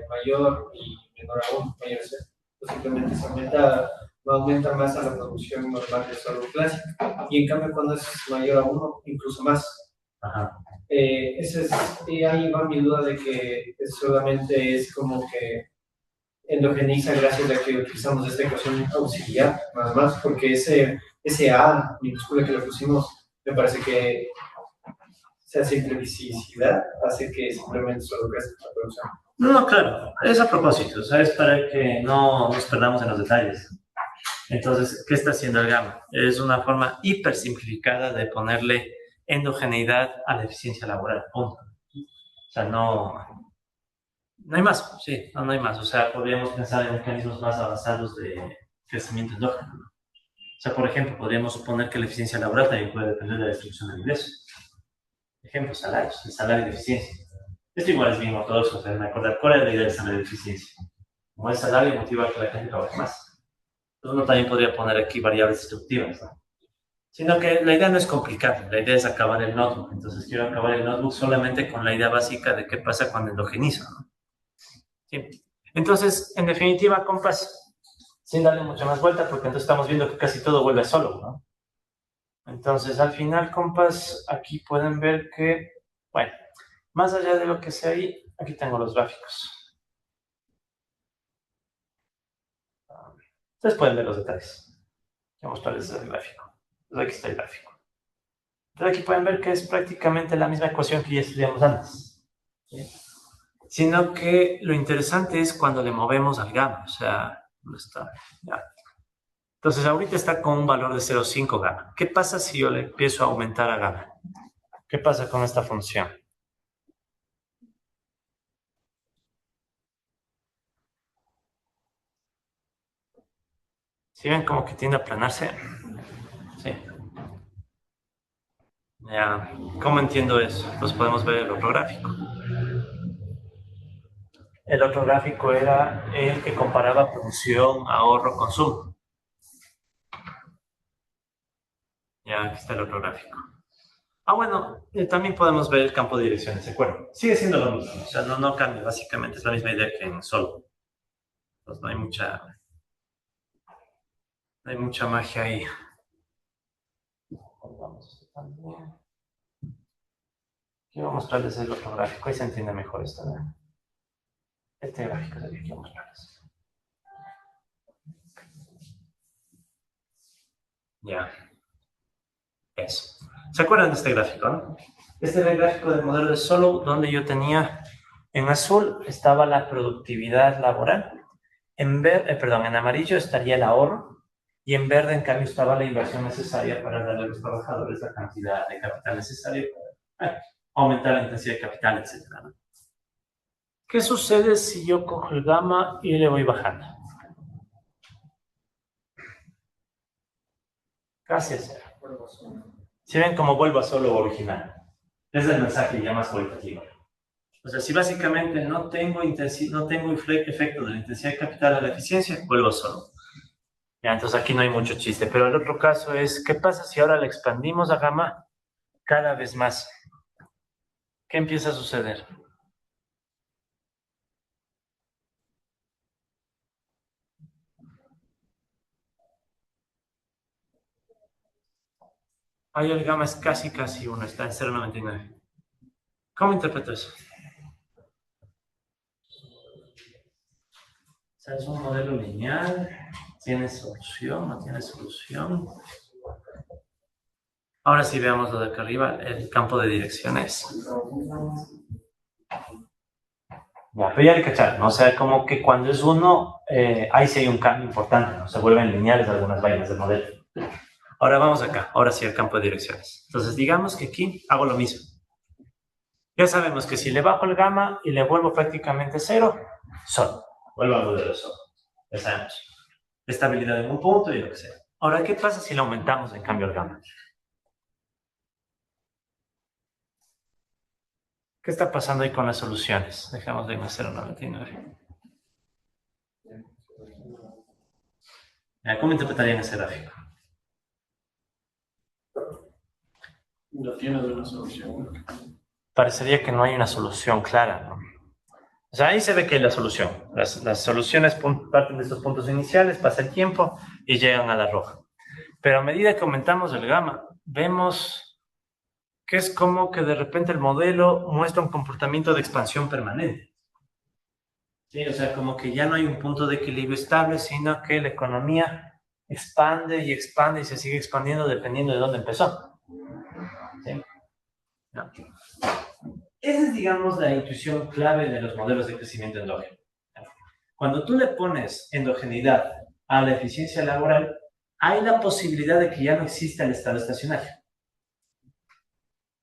mayor y menor a 1, mayor a 0, pues simplemente se aumenta, no aumenta más a la producción normal de solo clásico. Y en cambio, cuando es mayor a 1, incluso más. Ajá. Ahí va mi duda de que solamente es como que endogeniza gracias a que utilizamos esta ecuación auxiliar, nada más, porque ese A minúscula que le pusimos, me parece que esa simplicidad hace que simplemente solo crezca la producción. No, claro, es a propósito, ¿sabes? Para que no nos perdamos en los detalles. Entonces, ¿qué está haciendo el gamma? Es una forma hiper simplificada de ponerle endogeneidad a la eficiencia laboral, punto. O sea, no hay más, sí, no hay más. O sea, podríamos pensar en mecanismos más avanzados de crecimiento endógeno, ¿no? O sea, por ejemplo, podríamos suponer que la eficiencia laboral también puede depender de la distribución del ingreso. Ejemplo, salarios, el salario de eficiencia. Esto igual es bien ortodoxo, o sea, me acordar cuál es la idea del salario de eficiencia. Como el salario motiva a que la gente trabaje más. Entonces uno también podría poner aquí variables destructivas, ¿no? Sino que la idea no es complicada, la idea es acabar el notebook. Entonces quiero acabar el notebook solamente con la idea básica de qué pasa cuando endogenizo, ¿no? Sí. Entonces, en definitiva, compas, sin darle mucha más vuelta, porque entonces estamos viendo que casi todo vuelve a solo, ¿no? Entonces, al final, compas, aquí pueden ver que, bueno, más allá de lo que sea ahí, aquí tengo los gráficos. Ustedes pueden ver los detalles. Voy a mostrarles el gráfico. Entonces, aquí está el gráfico. Entonces, aquí pueden ver que es prácticamente la misma ecuación que ya estudiamos antes, ¿sí? Sino que lo interesante es cuando le movemos al gamma, o sea, ¿dónde está? Ya. Entonces, ahorita está con un valor de 0,5 gamma. ¿Qué pasa si yo le empiezo a aumentar a gamma? ¿Qué pasa con esta función? ¿Sí ven como que tiende a aplanarse? Sí. Ya. ¿Cómo entiendo eso? Pues podemos ver el otro gráfico. El otro gráfico era el que comparaba producción, ahorro, consumo. Ya, aquí está el otro gráfico. Bueno, también podemos ver el campo de direcciones, ¿de acuerdo? Sigue siendo lo mismo, o sea, no cambia, básicamente es la misma idea que en solo. Entonces no hay mucha magia ahí. Quiero mostrarles el otro gráfico, ahí se entiende mejor esto, ¿no? Este gráfico es el que quiero mostrarles. Ya. Eso. ¿Se acuerdan de este gráfico, no? Este era el gráfico del modelo de Solow, donde yo tenía en azul estaba la productividad laboral, en amarillo estaría el ahorro, y en verde, en cambio, estaba la inversión necesaria para darle a los trabajadores la cantidad de capital necesaria para aumentar la intensidad de capital, etc., ¿no? ¿Qué sucede si yo cojo el gamma y le voy bajando? Casi a cero. Si ven cómo vuelvo a solo original, es el mensaje ya más cualitativo. O sea, si básicamente no tengo efecto de la intensidad de capital a la eficiencia, vuelvo a solo. Ya, entonces aquí no hay mucho chiste. Pero el otro caso es, ¿qué pasa si ahora le expandimos a gamma cada vez más? ¿Qué empieza a suceder? Ahí el gamma es casi 1, está en 0,99. ¿Cómo interpreto eso? O sea, es un modelo lineal, tiene solución, no tiene solución. Ahora sí veamos lo de acá arriba, el campo de direcciones. Ya, pero ya le cacharon, ¿no? O sea, como que cuando es uno, ahí sí hay un cambio importante, ¿no? Se vuelven lineales algunas vainas del modelo. Ahora vamos acá, ahora sí el campo de direcciones. Entonces, digamos que aquí hago lo mismo. Ya sabemos que si le bajo el gamma y le vuelvo prácticamente cero, solo. Vuelvo al modelo solo. Ya sabemos. Estabilidad en un punto y lo que sea. Ahora, ¿qué pasa si le aumentamos en cambio el gamma? ¿Qué está pasando ahí con las soluciones? Dejamos de 0.99. ¿Cómo interpretarían ese gráfico? No tiene una solución. Parecería que no hay una solución clara, ¿no? O sea, ahí se ve que hay la solución. Las soluciones parten de estos puntos iniciales, pasa el tiempo y llegan a la roja. Pero a medida que aumentamos el gamma, vemos que es como que de repente el modelo muestra un comportamiento de expansión permanente. Sí, o sea, como que ya no hay un punto de equilibrio estable, sino que la economía expande y expande y se sigue expandiendo dependiendo de dónde empezó. ¿Sí? No. Esa es, digamos, la intuición clave de los modelos de crecimiento endógeno. Cuando tú le pones endogeneidad a la eficiencia laboral, hay la posibilidad de que ya no exista el estado estacionario.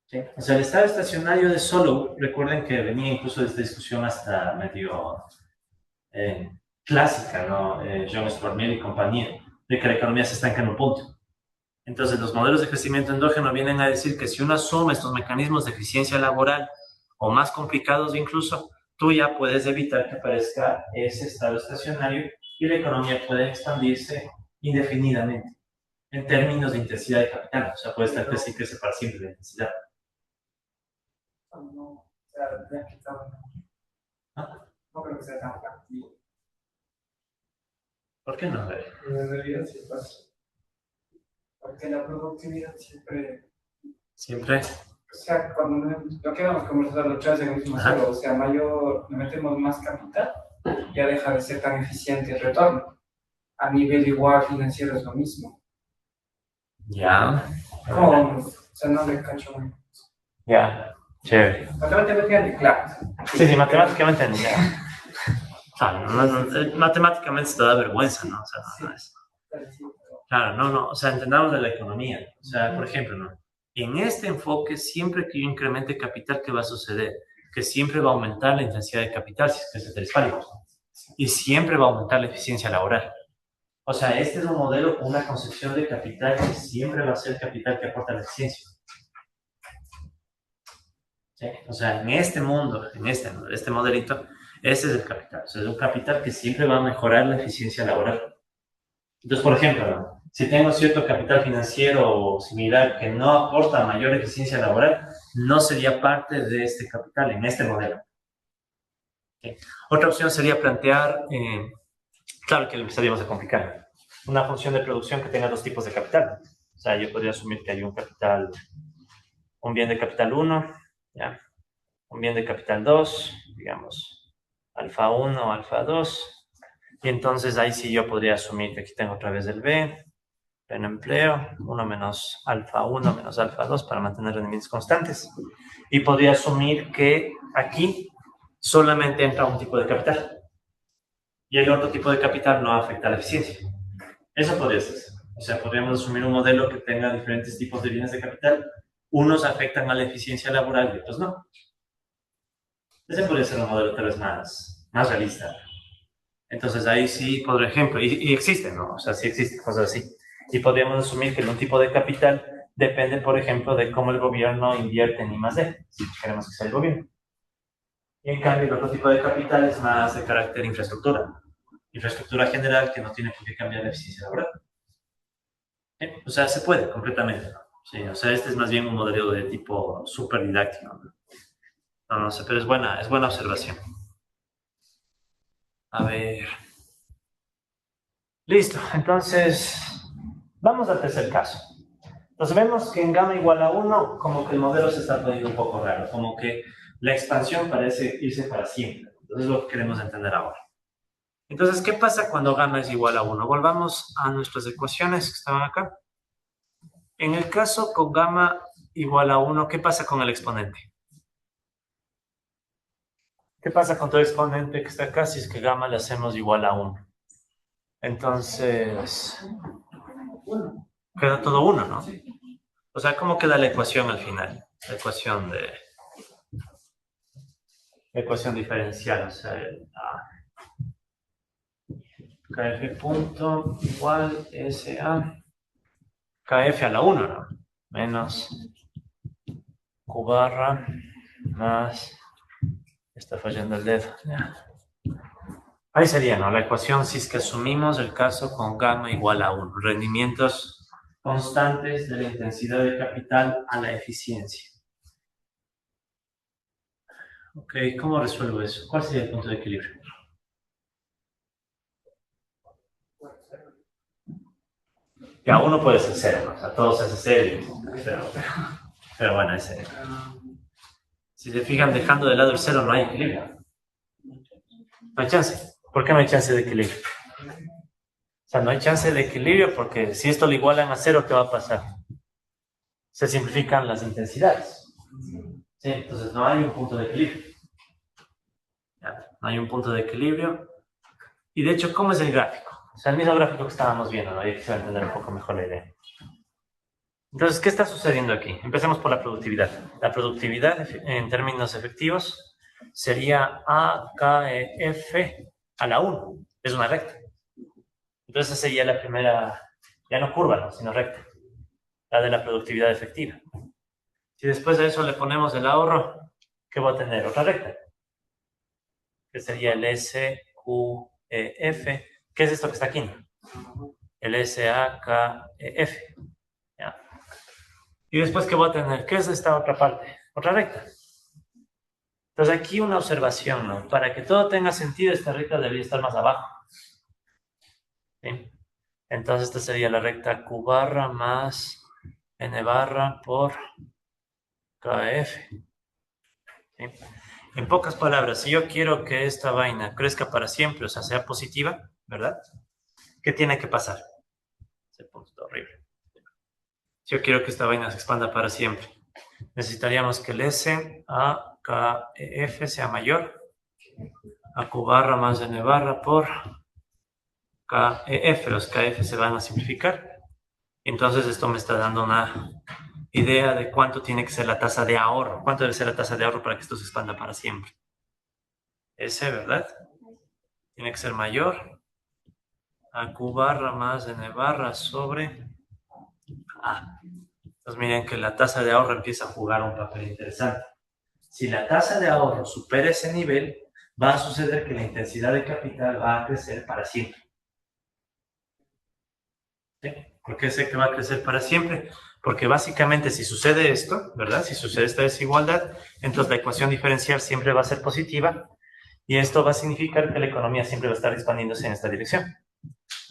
¿Sí? O sea, el estado estacionario de Solow, recuerden que venía incluso de esta discusión hasta medio clásica, ¿no? John Stuart Mill y compañía, de que la economía se estanca en un punto. Entonces, los modelos de crecimiento endógeno vienen a decir que si uno asume estos mecanismos de eficiencia laboral, o más complicados incluso, tú ya puedes evitar que aparezca ese estado estacionario y la economía puede expandirse indefinidamente en términos de intensidad de capital. O sea, puede estar crece para siempre la intensidad. No creo que sea tan factible. ¿Por qué no? En realidad sí pasa. Porque la productividad siempre. O sea, cuando lo que vamos a conversar los tres en el mismo solo, o sea, mayor, le metemos más capital, ya deja de ser tan eficiente el retorno. A nivel igual financiero es lo mismo. Ya. ¿Cómo vamos? O sea, no le cacho. Ya, chévere. Matemáticamente, claro. Sí, matemáticamente no. Matemáticamente te da vergüenza, ¿no? O sea, no es. Claro, no. O sea, entendamos de la economía. O sea, por ejemplo, ¿no? En este enfoque, siempre que yo incremente capital, ¿qué va a suceder? Que siempre va a aumentar la intensidad de capital, si es que es heteroscálico. Y siempre va a aumentar la eficiencia laboral. O sea, este es un modelo con una concepción de capital que siempre va a ser capital que aporta la eficiencia. ¿Sí? O sea, en este mundo, en este modelito, ese es el capital. O sea, es un capital que siempre va a mejorar la eficiencia laboral. Entonces, por ejemplo, ¿no? Si tengo cierto capital financiero o similar que no aporta mayor eficiencia laboral, no sería parte de este capital en este modelo. ¿Sí? Otra opción sería plantear, claro que lo empezaríamos a complicar, una función de producción que tenga dos tipos de capital. O sea, yo podría asumir que hay un bien de capital 1, ¿ya? Un bien de capital 2, digamos, alfa 1, alfa 2, y entonces ahí sí yo podría asumir que aquí tengo otra vez el B, pleno empleo, 1 menos alfa 1 menos alfa 2 para mantener rendimientos constantes, y podría asumir que aquí solamente entra un tipo de capital, y el otro tipo de capital no afecta a la eficiencia. Eso podría ser. O sea, podríamos asumir un modelo que tenga diferentes tipos de bienes de capital. Unos afectan a la eficiencia laboral y otros no. Ese podría ser un modelo tal vez más realista. Entonces ahí sí, por ejemplo, y existen, ¿no? O sea, sí existen cosas así. Y podríamos asumir que en un tipo de capital depende, por ejemplo, de cómo el gobierno invierte en I+D, si queremos que sea el gobierno. Y en cambio, el otro tipo de capital es más de carácter infraestructura general que no tiene por qué cambiar la eficiencia laboral. O sea, se puede completamente, ¿no? Sí, o sea, este es más bien un modelo de tipo súper didáctico, ¿no? No sé, pero es buena observación. A ver. Listo, entonces vamos al tercer caso. Entonces vemos que en gamma igual a 1, como que el modelo se está poniendo un poco raro, como que la expansión parece irse para siempre. Entonces es lo que queremos entender ahora. Entonces, ¿qué pasa cuando gamma es igual a 1? Volvamos a nuestras ecuaciones que estaban acá. En el caso con gamma igual a 1, ¿qué pasa con el exponente? ¿Qué pasa con todo exponente que está acá si es que gamma le hacemos igual a 1? Entonces, queda todo 1, ¿no? O sea, ¿cómo queda la ecuación al final? La ecuación diferencial, o sea, kf punto igual SA kf a la 1, ¿no? Menos q barra más, está fallando el dedo, ya. Ahí sería, ¿no? La ecuación si es que asumimos el caso con gamma igual a 1, rendimientos constantes de la intensidad de capital a la eficiencia. Ok, ¿cómo resuelvo eso? ¿Cuál sería el punto de equilibrio? Ya, uno puede ser cero, ¿no? O sea, todo se hace cero, pero bueno, es cero. Si se fijan, dejando de lado el cero no hay equilibrio. No hay chance. ¿Por qué no hay chance de equilibrio? O sea, no hay chance de equilibrio porque si esto lo igualan a cero, ¿qué va a pasar? Se simplifican las intensidades. ¿Sí? Entonces no hay un punto de equilibrio. Ya, no hay un punto de equilibrio. Y de hecho, ¿cómo es el gráfico? O sea, el mismo gráfico que estábamos viendo, ¿no? Ahí quisiera entender un poco mejor la idea. Entonces, ¿qué está sucediendo aquí? Empecemos por la productividad. La productividad en términos efectivos sería AKEF a la 1. Es una recta. Entonces, esa sería la primera, ya no curva, ¿no? Sino recta. La de la productividad efectiva. Si después de eso le ponemos el ahorro, ¿qué va a tener? Otra recta. Que sería el SQEF. ¿Qué es esto que está aquí? El SAKEF. ¿Ya? Y después, ¿qué va a tener? ¿Qué es esta otra parte? Otra recta. Entonces, aquí una observación, ¿no? Para que todo tenga sentido, esta recta debería estar más abajo. ¿Sí? Entonces, esta sería la recta Q barra más N barra por KF. ¿Sí? En pocas palabras, si yo quiero que esta vaina crezca para siempre, o sea, sea positiva, ¿verdad? ¿Qué tiene que pasar? Ese punto está horrible. Si yo quiero que esta vaina se expanda para siempre, necesitaríamos que el S a KF sea mayor a Q barra más N barra por KEF. Los KF se van a simplificar. Entonces esto me está dando una idea de cuánto tiene que ser la tasa de ahorro. ¿Cuánto debe ser la tasa de ahorro para que esto se expanda para siempre? S, ¿verdad? Tiene que ser mayor a Q barra más N barra sobre A. Entonces miren que la tasa de ahorro empieza a jugar un papel interesante. Si la tasa de ahorro supera ese nivel, va a suceder que la intensidad de capital va a crecer para siempre. ¿Sí? ¿Por qué sé que va a crecer para siempre? Porque básicamente si sucede esto, ¿verdad? Si sucede esta desigualdad, entonces la ecuación diferencial siempre va a ser positiva y esto va a significar que la economía siempre va a estar expandiéndose en esta dirección.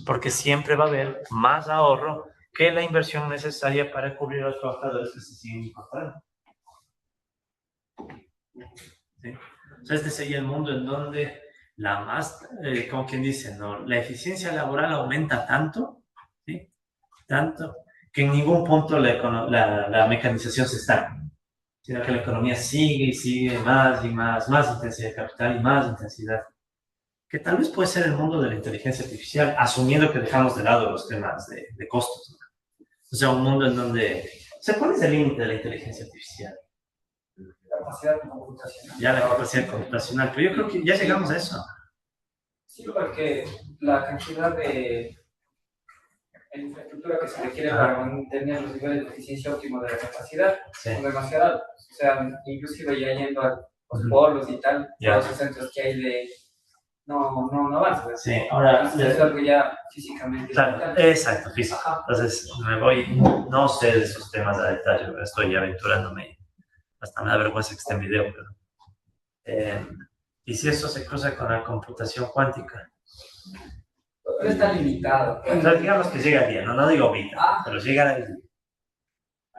Porque siempre va a haber más ahorro que la inversión necesaria para cubrir a los trabajadores que se siguen incorporando. ¿Sí? O sea, este sería el mundo en donde como quien dice, ¿no? La eficiencia laboral aumenta tanto, ¿sí? Tanto, que en ningún punto la mecanización se estanca, sino que la economía sigue y sigue más y más intensidad de capital y más intensidad. Que tal vez puede ser el mundo de la inteligencia artificial, asumiendo que dejamos de lado los temas de costos, ¿no? O sea, un mundo en donde... O sea, ¿cuál es el límite de la inteligencia artificial? La capacidad computacional. Ya la capacidad computacional, pero yo creo que ya llegamos a eso. Sí, porque la cantidad de infraestructura que se requiere para mantener los niveles de eficiencia óptimos de la capacidad son demasiado altos. O sea, inclusive ya yendo a los polos y tal, todos los centros que hay de... No avanza. Sí, ahora... Es algo ya físicamente. Claro, exacto, físico. Entonces, no sé de esos temas a detalle, pero estoy aventurándome. Hasta me da vergüenza que esté en video, pero... ¿y si eso se cruza con la computación cuántica? Pero está limitado. O sea, digamos que llega al día, no digo vida, pero llega al día.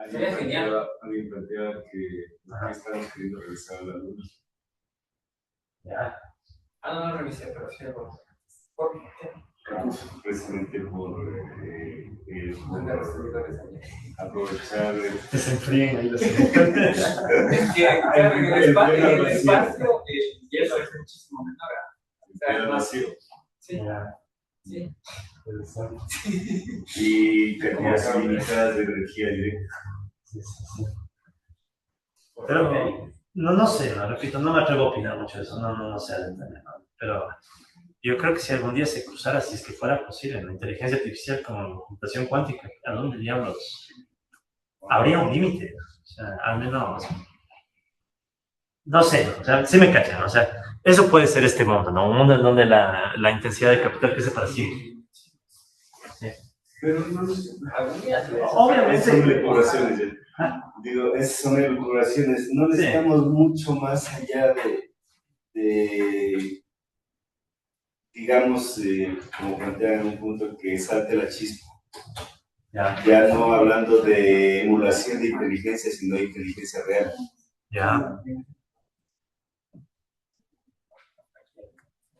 Sería genial. Alguien plantea que estamos queriendo regresar a la luna. Ya. No revisé, pero sí, ¿por qué? precisamente por aprovechar. Que se enfríen ahí los Es que claro, en el espacio el hielo es muchísimo menor. O sea, El vacío. Sí. Ya. Sí. Y cantidades limitadas de energía directa. Sí, sí, sí. Pero no sé, no, repito, no me atrevo a opinar mucho de eso, no sé adentrarme, ¿no? Pero yo creo que si algún día se cruzara, si es que fuera posible, la inteligencia artificial con la computación cuántica, ¿a dónde diablos? Habría un límite, o sea, al menos, no sé, o sea, sí me cachan, o sea, eso puede ser este mundo, ¿no? Un mundo en donde la intensidad de capital crece para siempre. Sí. Pero no, Obviamente. son elucubraciones. Digo, esas son elucubraciones. No necesitamos mucho más allá de digamos, como plantean en un punto, que salte la chispa. Ya no hablando de emulación de inteligencia, sino de inteligencia real. Ya.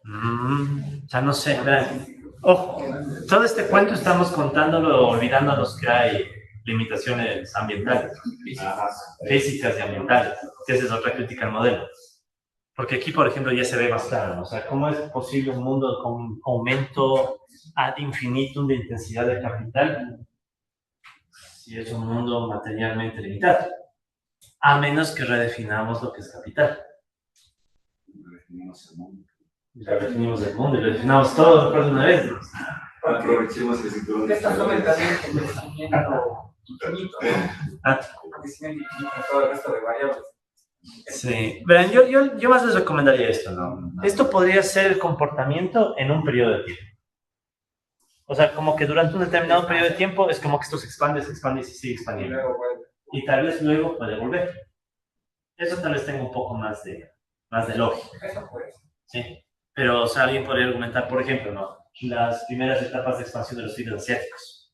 O sea, no sé, vean. Ojo, todo este cuento estamos contándolo olvidándonos que hay limitaciones ambientales, físicas y ambientales, que esa es otra crítica al modelo. Porque aquí, por ejemplo, ya se ve más claro, ¿no? O sea, ¿cómo es posible un mundo con aumento ad infinitum de intensidad de capital si es un mundo materialmente limitado? A menos que redefinamos lo que es capital. Redefinimos el mundo. Redefinimos el mundo y redefinamos todo de una vez, ¿no? Aprovechemos el cinturón. Estas son también el crecimiento infinito, ¿no? El crecimiento infinito en todo el resto de variables. Sí, verán, yo más les recomendaría esto, ¿no? Esto podría ser el comportamiento en un periodo de tiempo. O sea, como que durante un determinado periodo de tiempo es como que esto se expande y se sigue expandiendo. Y tal vez luego puede volver. Eso tal vez tenga un poco más de lógica. Eso puede ser. Sí. Pero, o sea, alguien podría argumentar, por ejemplo, ¿no? Las primeras etapas de expansión de los tigres asiáticos.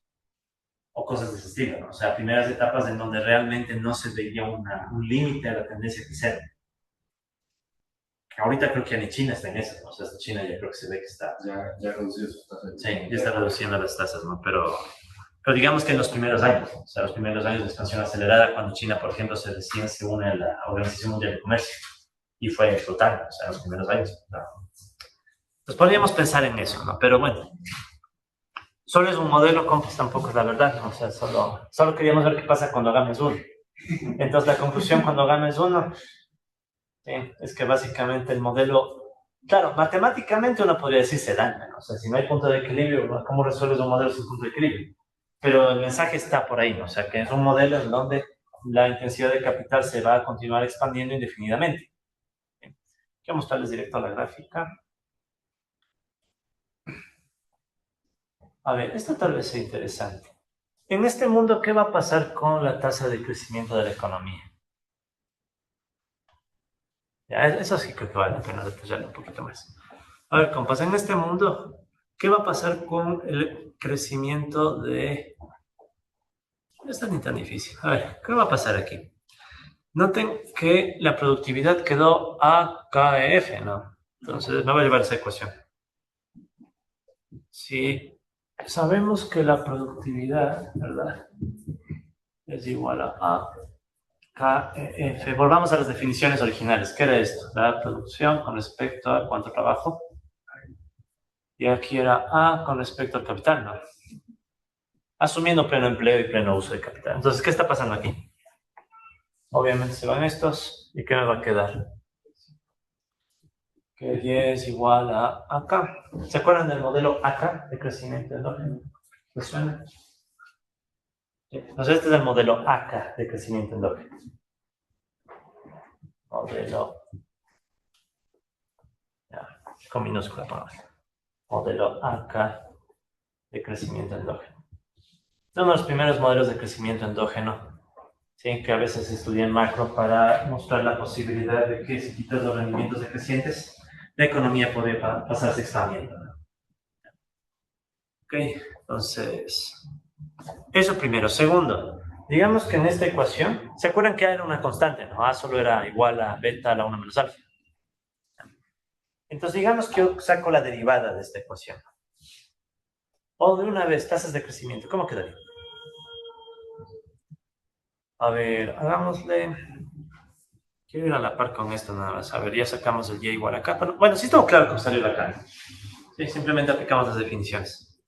O cosas de ese estilo, ¿no? O sea, primeras etapas en donde realmente no se veía un límite a la tendencia crecente. Ahorita creo que ni China está en eso, ¿no? O sea, hasta China ya creo que se ve que está... Ya redució sus tasas. Sí, ya está reduciendo las tasas, ¿no? Pero digamos que en los primeros años, ¿no? O sea, los primeros años de expansión acelerada, cuando China, por ejemplo, recién se une a la Organización Mundial de Comercio y fue explotando, o sea, en los primeros años, ¿no? Entonces podríamos pensar en eso, ¿no? Pero bueno, solo es un modelo, compas, tampoco es la verdad, ¿no? O sea, solo queríamos ver qué pasa cuando ganes uno. Entonces la conclusión cuando ganes uno, sí, es que básicamente el modelo, claro, matemáticamente uno podría decir se daña, ¿no? O sea, si no hay punto de equilibrio, ¿cómo resuelves un modelo sin punto de equilibrio? Pero el mensaje está por ahí, ¿no? O sea, que es un modelo en donde la intensidad de capital se va a continuar expandiendo indefinidamente. Bien. Quiero mostrarles directo la gráfica. A ver, esto tal vez sea interesante. En este mundo, ¿qué va a pasar con la tasa de crecimiento de la economía? Ya, eso sí creo que vale la pena detallarlo un poquito más. A ver, compas, en este mundo, ¿qué va a pasar con el crecimiento de... No está ni tan difícil. A ver, ¿qué va a pasar aquí? Noten que la productividad quedó AKF, ¿no? Entonces, me voy a llevar esa ecuación. Sí. Sabemos que la productividad, ¿verdad? Es igual a KF. Volvamos a las definiciones originales. ¿Qué era esto? La producción con respecto a cuánto trabajo. Y aquí era A con respecto al capital, ¿no? Asumiendo pleno empleo y pleno uso de capital. Entonces, ¿qué está pasando aquí? Obviamente se van estos. ¿Y qué me va a quedar? Que Y es igual a acá. ¿Se acuerdan del modelo acá de crecimiento endógeno? ¿Les suena? Entonces este es el modelo acá de crecimiento endógeno. Modelo... Ya, con minúscula ponemos. Modelo acá de crecimiento endógeno. Son los primeros modelos de crecimiento endógeno, ¿sí? Que a veces se estudia en macro para mostrar la posibilidad de que si quitas los rendimientos decrecientes, la economía podría pasarse expandiendo, ¿no? Ok, entonces, eso primero. Segundo, digamos que en esta ecuación, ¿se acuerdan que A era una constante, no? A solo era igual a beta a la 1 menos alfa. Entonces, digamos que yo saco la derivada de esta ecuación. O de una vez, tasas de crecimiento, ¿cómo quedaría? A ver, hagámosle... Quiero ir a la par con esto nada más. A ver, ya sacamos el y igual acá. Pero, bueno, sí estuvo claro que salió acá. Sí, simplemente aplicamos las definiciones.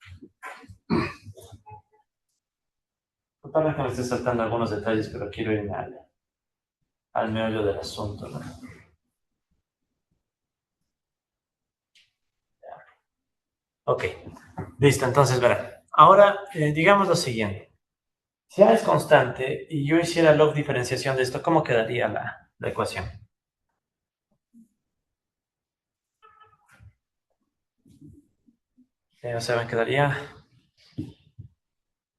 Para que me esté saltando algunos detalles, pero quiero irme al meollo del asunto, ¿no? Ok, listo, entonces verán. Ahora, digamos lo siguiente. Si A es constante y yo hiciera log diferenciación de esto, ¿cómo quedaría la ecuación? O sea, me quedaría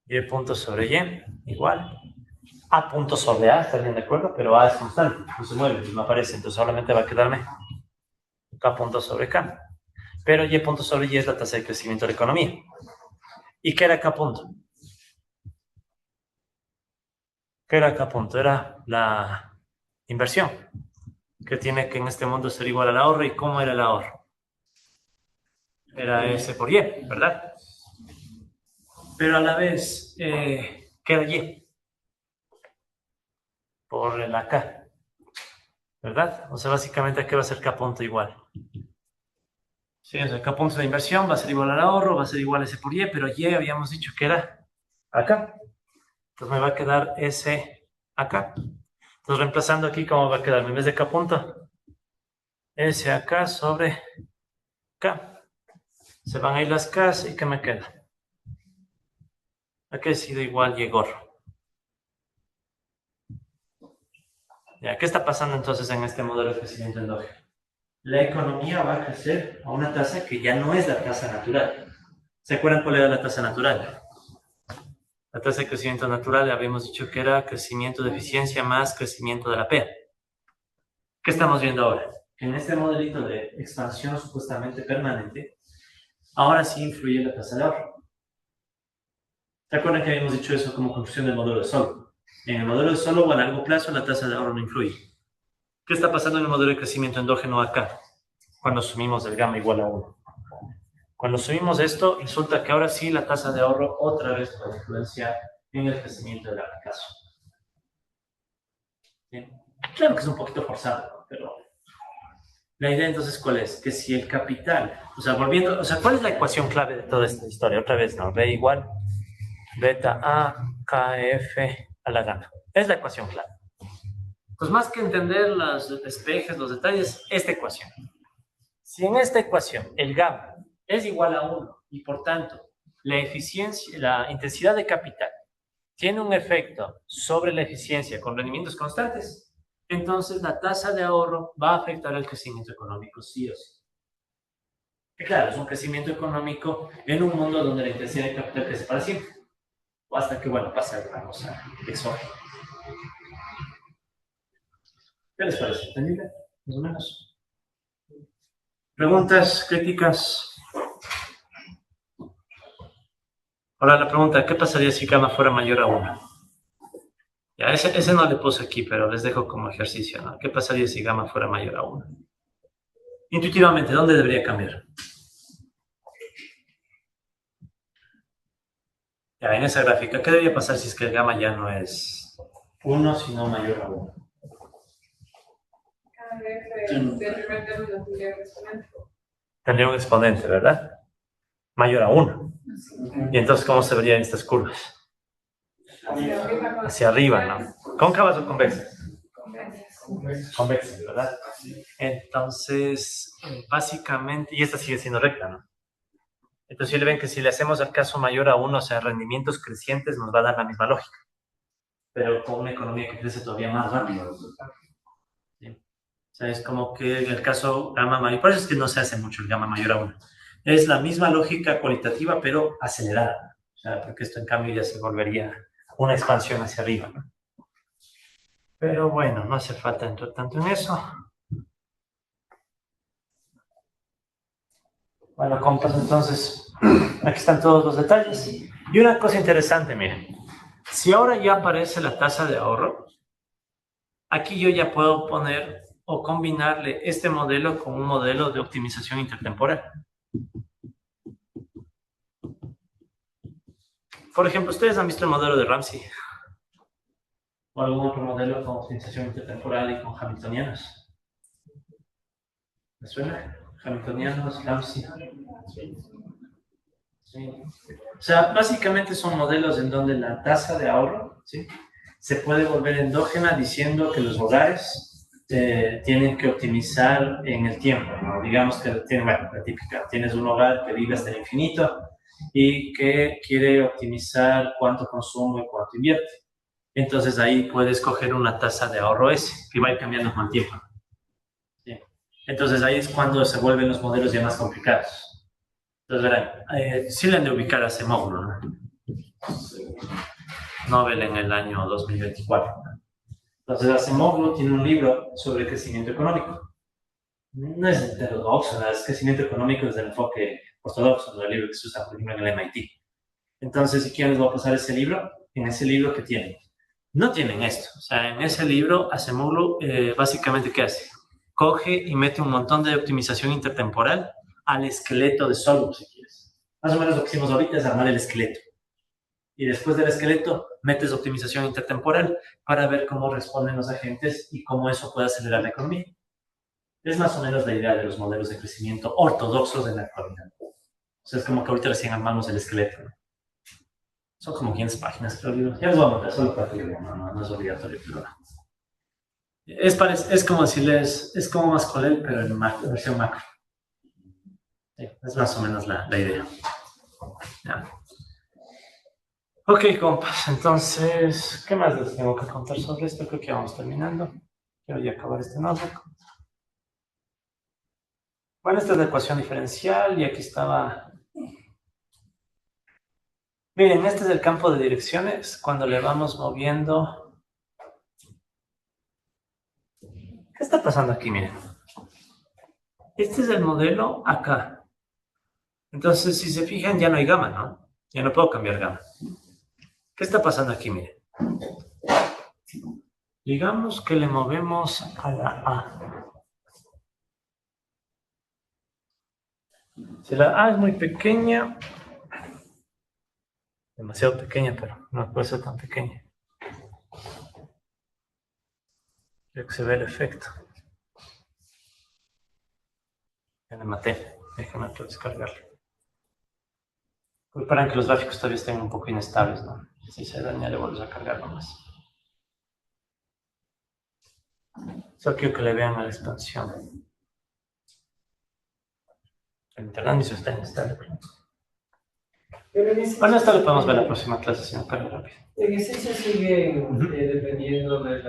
y punto sobre y igual a punto sobre a, ¿están bien de acuerdo? Pero a es constante, no se mueve, no aparece, entonces solamente va a quedarme k punto sobre k. Pero y punto sobre y es la tasa de crecimiento de la economía. ¿Y qué era k punto? ¿Qué era k punto? Era la inversión, que tiene que en este mundo ser igual al ahorro. ¿Y cómo era el ahorro? Era S por Y, ¿verdad? Pero a la vez, ¿qué era Y? Por la K, ¿verdad? O sea, básicamente, ¿qué va a ser K punto igual? Sí, o sea, K punto de inversión va a ser igual al ahorro, va a ser igual a S por Y, pero Y habíamos dicho que era acá. Entonces me va a quedar S acá. Entonces, reemplazando aquí, ¿cómo va a quedar? En vez de K punto, S acá sobre K. Se van a ir las K's y ¿qué me queda? Aquí ha sido igual Y gorro. Ya, ¿qué está pasando entonces en este modelo de crecimiento endógeno? La economía va a crecer a una tasa que ya no es la tasa natural. ¿Se acuerdan cuál era la tasa natural? La tasa de crecimiento natural habíamos dicho que era crecimiento de eficiencia más crecimiento de la P. ¿Qué estamos viendo ahora? En este modelito de expansión supuestamente permanente, ahora sí influye la tasa de ahorro. ¿Se acuerdan que habíamos dicho eso como conclusión del modelo de Solow? En el modelo de Solow a largo plazo la tasa de ahorro no influye. ¿Qué está pasando en el modelo de crecimiento endógeno acá? Cuando sumimos el gamma igual a 1. Cuando subimos esto, resulta que ahora sí la tasa de ahorro otra vez puede influenciar en el crecimiento del largo plazo. ¿Sí? Claro que es un poquito forzado, ¿no? Pero la idea entonces, ¿cuál es? Que si el capital, ¿cuál es la ecuación clave de toda esta historia? Otra vez, ¿no? B igual beta A KF a la gamma. Es la ecuación clave. Pues más que entender los despejes, los detalles, esta ecuación. Si en esta ecuación el gamma es igual a 1 y por tanto la eficiencia, la intensidad de capital tiene un efecto sobre la eficiencia con rendimientos constantes, entonces la tasa de ahorro va a afectar el crecimiento económico sí o sí. Que claro, es un crecimiento económico en un mundo donde la intensidad de capital crece para siempre. O hasta que, bueno, pase alguna cosa exógena. ¿Qué les parece? ¿Entendible? Más o menos. ¿Preguntas? ¿Críticas? Ahora la pregunta, ¿qué pasaría si gamma fuera mayor a 1? Ya, ese no le puse aquí, pero les dejo como ejercicio, ¿no? ¿Qué pasaría si gamma fuera mayor a 1? Intuitivamente, ¿dónde debería cambiar? Ya, en esa gráfica, ¿qué debería pasar si es que el gamma ya no es 1, sino mayor a 1? Cada vez el primer término tendría un exponente. Tendría un exponente, ¿verdad? Mayor a 1. Y entonces, ¿cómo se verían estas curvas? Hacia arriba, ¿no? ¿Cóncavas o convexas? Convexas, ¿verdad? Entonces, básicamente, y esta sigue siendo recta, ¿no? Entonces, ven que si le hacemos el caso mayor a 1, o sea, rendimientos crecientes, nos va a dar la misma lógica. Pero con una economía que crece todavía más rápido. ¿Sí? O sea, es como que en el caso gamma mayor, por eso es que no se hace mucho el gamma mayor a 1. Es la misma lógica cualitativa, pero acelerada. O sea, porque esto en cambio ya se volvería una expansión hacia arriba, ¿no? Pero bueno, no hace falta entrar tanto en eso. Bueno, compas, entonces, aquí están todos los detalles. Y una cosa interesante, miren. Si ahora ya aparece la tasa de ahorro, aquí yo ya puedo poner o combinarle este modelo con un modelo de optimización intertemporal. Por ejemplo, ustedes han visto el modelo de Ramsey o algún otro modelo con optimización intertemporal y con hamiltonianos. ¿Me suena? Hamiltonianos, Ramsey. Sí. O sea, básicamente son modelos en donde la tasa de ahorro, ¿sí?, se puede volver endógena diciendo que los hogares tienen que optimizar en el tiempo, ¿no? Digamos que tienen, bueno, la típica, tienes un hogar que vive hasta el infinito y que quiere optimizar cuánto consumo y cuánto invierte. Entonces ahí puedes coger una tasa de ahorro S que va a ir cambiando con el tiempo. ¿Sí? Entonces ahí es cuando se vuelven los modelos ya más complicados. Entonces verán, sí le han de ubicar a ese módulo, ¿no? Nobel en el año 2024. Entonces, Acemoglu tiene un libro sobre crecimiento económico. No es heterodoxo, es crecimiento económico desde el enfoque ortodoxo, del libro que se usa, por ejemplo, en el MIT. Entonces, si quieren, les voy a pasar ese libro. En ese libro, ¿qué tienen? No tienen esto. O sea, en ese libro, Acemoglu, básicamente, ¿qué hace? Coge y mete un montón de optimización intertemporal al esqueleto de Solub, si quieres. Más o menos lo que hicimos ahorita es armar el esqueleto. Y después del esqueleto metes optimización intertemporal para ver cómo responden los agentes y cómo eso puede acelerar la economía. Es más o menos la idea de los modelos de crecimiento ortodoxos de la actualidad. O sea, es como que ahorita recién armamos el esqueleto, ¿no? Son como 500 páginas, creo. Ya les voy a montar, solo para que lo vean, no es obligatorio, pero es como decirles, es como Mascolel, pero en versión macro. Sí, es más o menos la idea. Ya. Ok, compas, entonces, ¿qué más les tengo que contar sobre esto? Creo que ya vamos terminando. Quiero ya acabar este notebook. Bueno, esta es la ecuación diferencial y aquí estaba... Miren, este es el campo de direcciones cuando le vamos moviendo. ¿Qué está pasando aquí? Miren. Este es el modelo acá. Entonces, si se fijan, ya no hay gamma, ¿no? Ya no puedo cambiar gamma. ¿Qué está pasando aquí? Miren. Digamos que le movemos a la A. Si la A es muy pequeña, demasiado pequeña, pero no puede ser tan pequeña. Quiero que se vea el efecto. Ya me maté. Déjenme descargarlo. Recuerden que los gráficos todavía están un poco inestables, ¿no? Si se daña, le vuelves a cargar nomás. Solo quiero que le vean a la expansión. El internet está inestable. Bueno, esto lo podemos ver en la próxima clase, si no carga rápido. En esencia siguen dependiendo de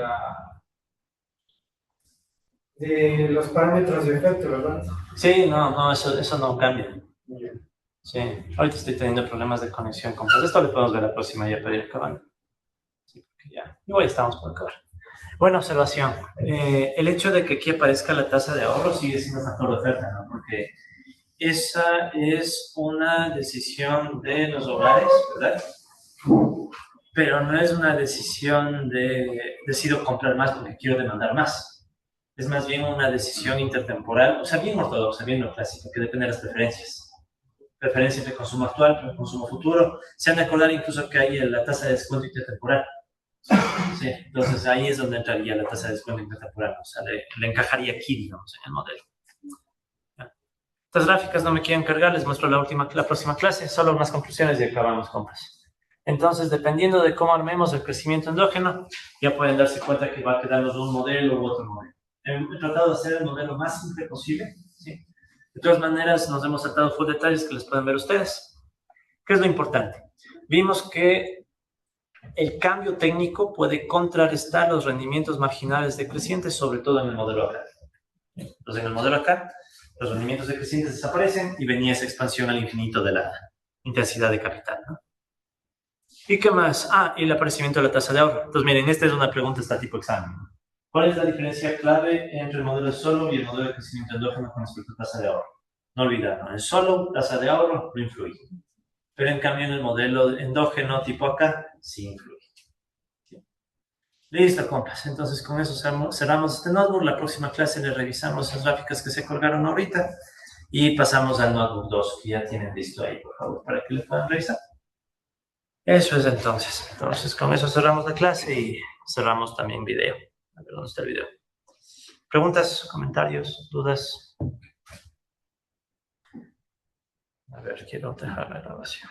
los parámetros de efecto, ¿verdad? Sí, no, eso no cambia. Sí, ahorita estoy teniendo problemas de conexión con esto lo podemos ver la próxima ya para ir acabando. Sí, porque ya, igual estamos por acabar. Buena observación. El hecho de que aquí aparezca la tasa de ahorro sigue siendo factor de oferta, ¿no? Porque esa es una decisión de los hogares, ¿verdad? Pero no es una decisión de decido comprar más porque quiero demandar más. Es más bien una decisión intertemporal, o sea, bien ortodoxa, bien neoclásica, que depende de las preferencias. Preferencias de consumo actual, de consumo futuro. Se han de acordar incluso que hay la tasa de descuento intertemporal. Sí, entonces ahí es donde entraría la tasa de descuento intertemporal. O sea, le encajaría aquí, digamos, en el modelo. Estas gráficas no me quieren cargar, les muestro la próxima clase, solo unas conclusiones y acabamos, compas. Entonces, dependiendo de cómo armemos el crecimiento endógeno, ya pueden darse cuenta que va a quedarnos un modelo u otro modelo. He tratado de hacer el modelo más simple posible, ¿sí? De todas maneras, nos hemos tratado full detalles que les pueden ver ustedes. ¿Qué es lo importante? Vimos que el cambio técnico puede contrarrestar los rendimientos marginales decrecientes, sobre todo en el modelo acá. Entonces, en el modelo acá, los rendimientos decrecientes desaparecen y venía esa expansión al infinito de la intensidad de capital, ¿no? ¿Y qué más? Y el aparecimiento de la tasa de ahorro. Entonces, miren, esta es una pregunta, está tipo examen. ¿Cuál es la diferencia clave entre el modelo Solov y el modelo de crecimiento endógeno con respecto a tasa de ahorro? No olvidarlo, en Solov, tasa de ahorro no influye. Pero en cambio en el modelo endógeno tipo acá, sí influye. ¿Sí? Listo, compas. Entonces con eso cerramos este notebook. La próxima clase le revisamos las gráficas que se colgaron ahorita y pasamos al notebook 2, que ya tienen listo ahí, por favor, para que le puedan revisar. Eso es entonces. Entonces, con eso cerramos la clase y cerramos también video. A ver dónde está el video. ¿Preguntas, comentarios, dudas? A ver, quiero dejar la grabación.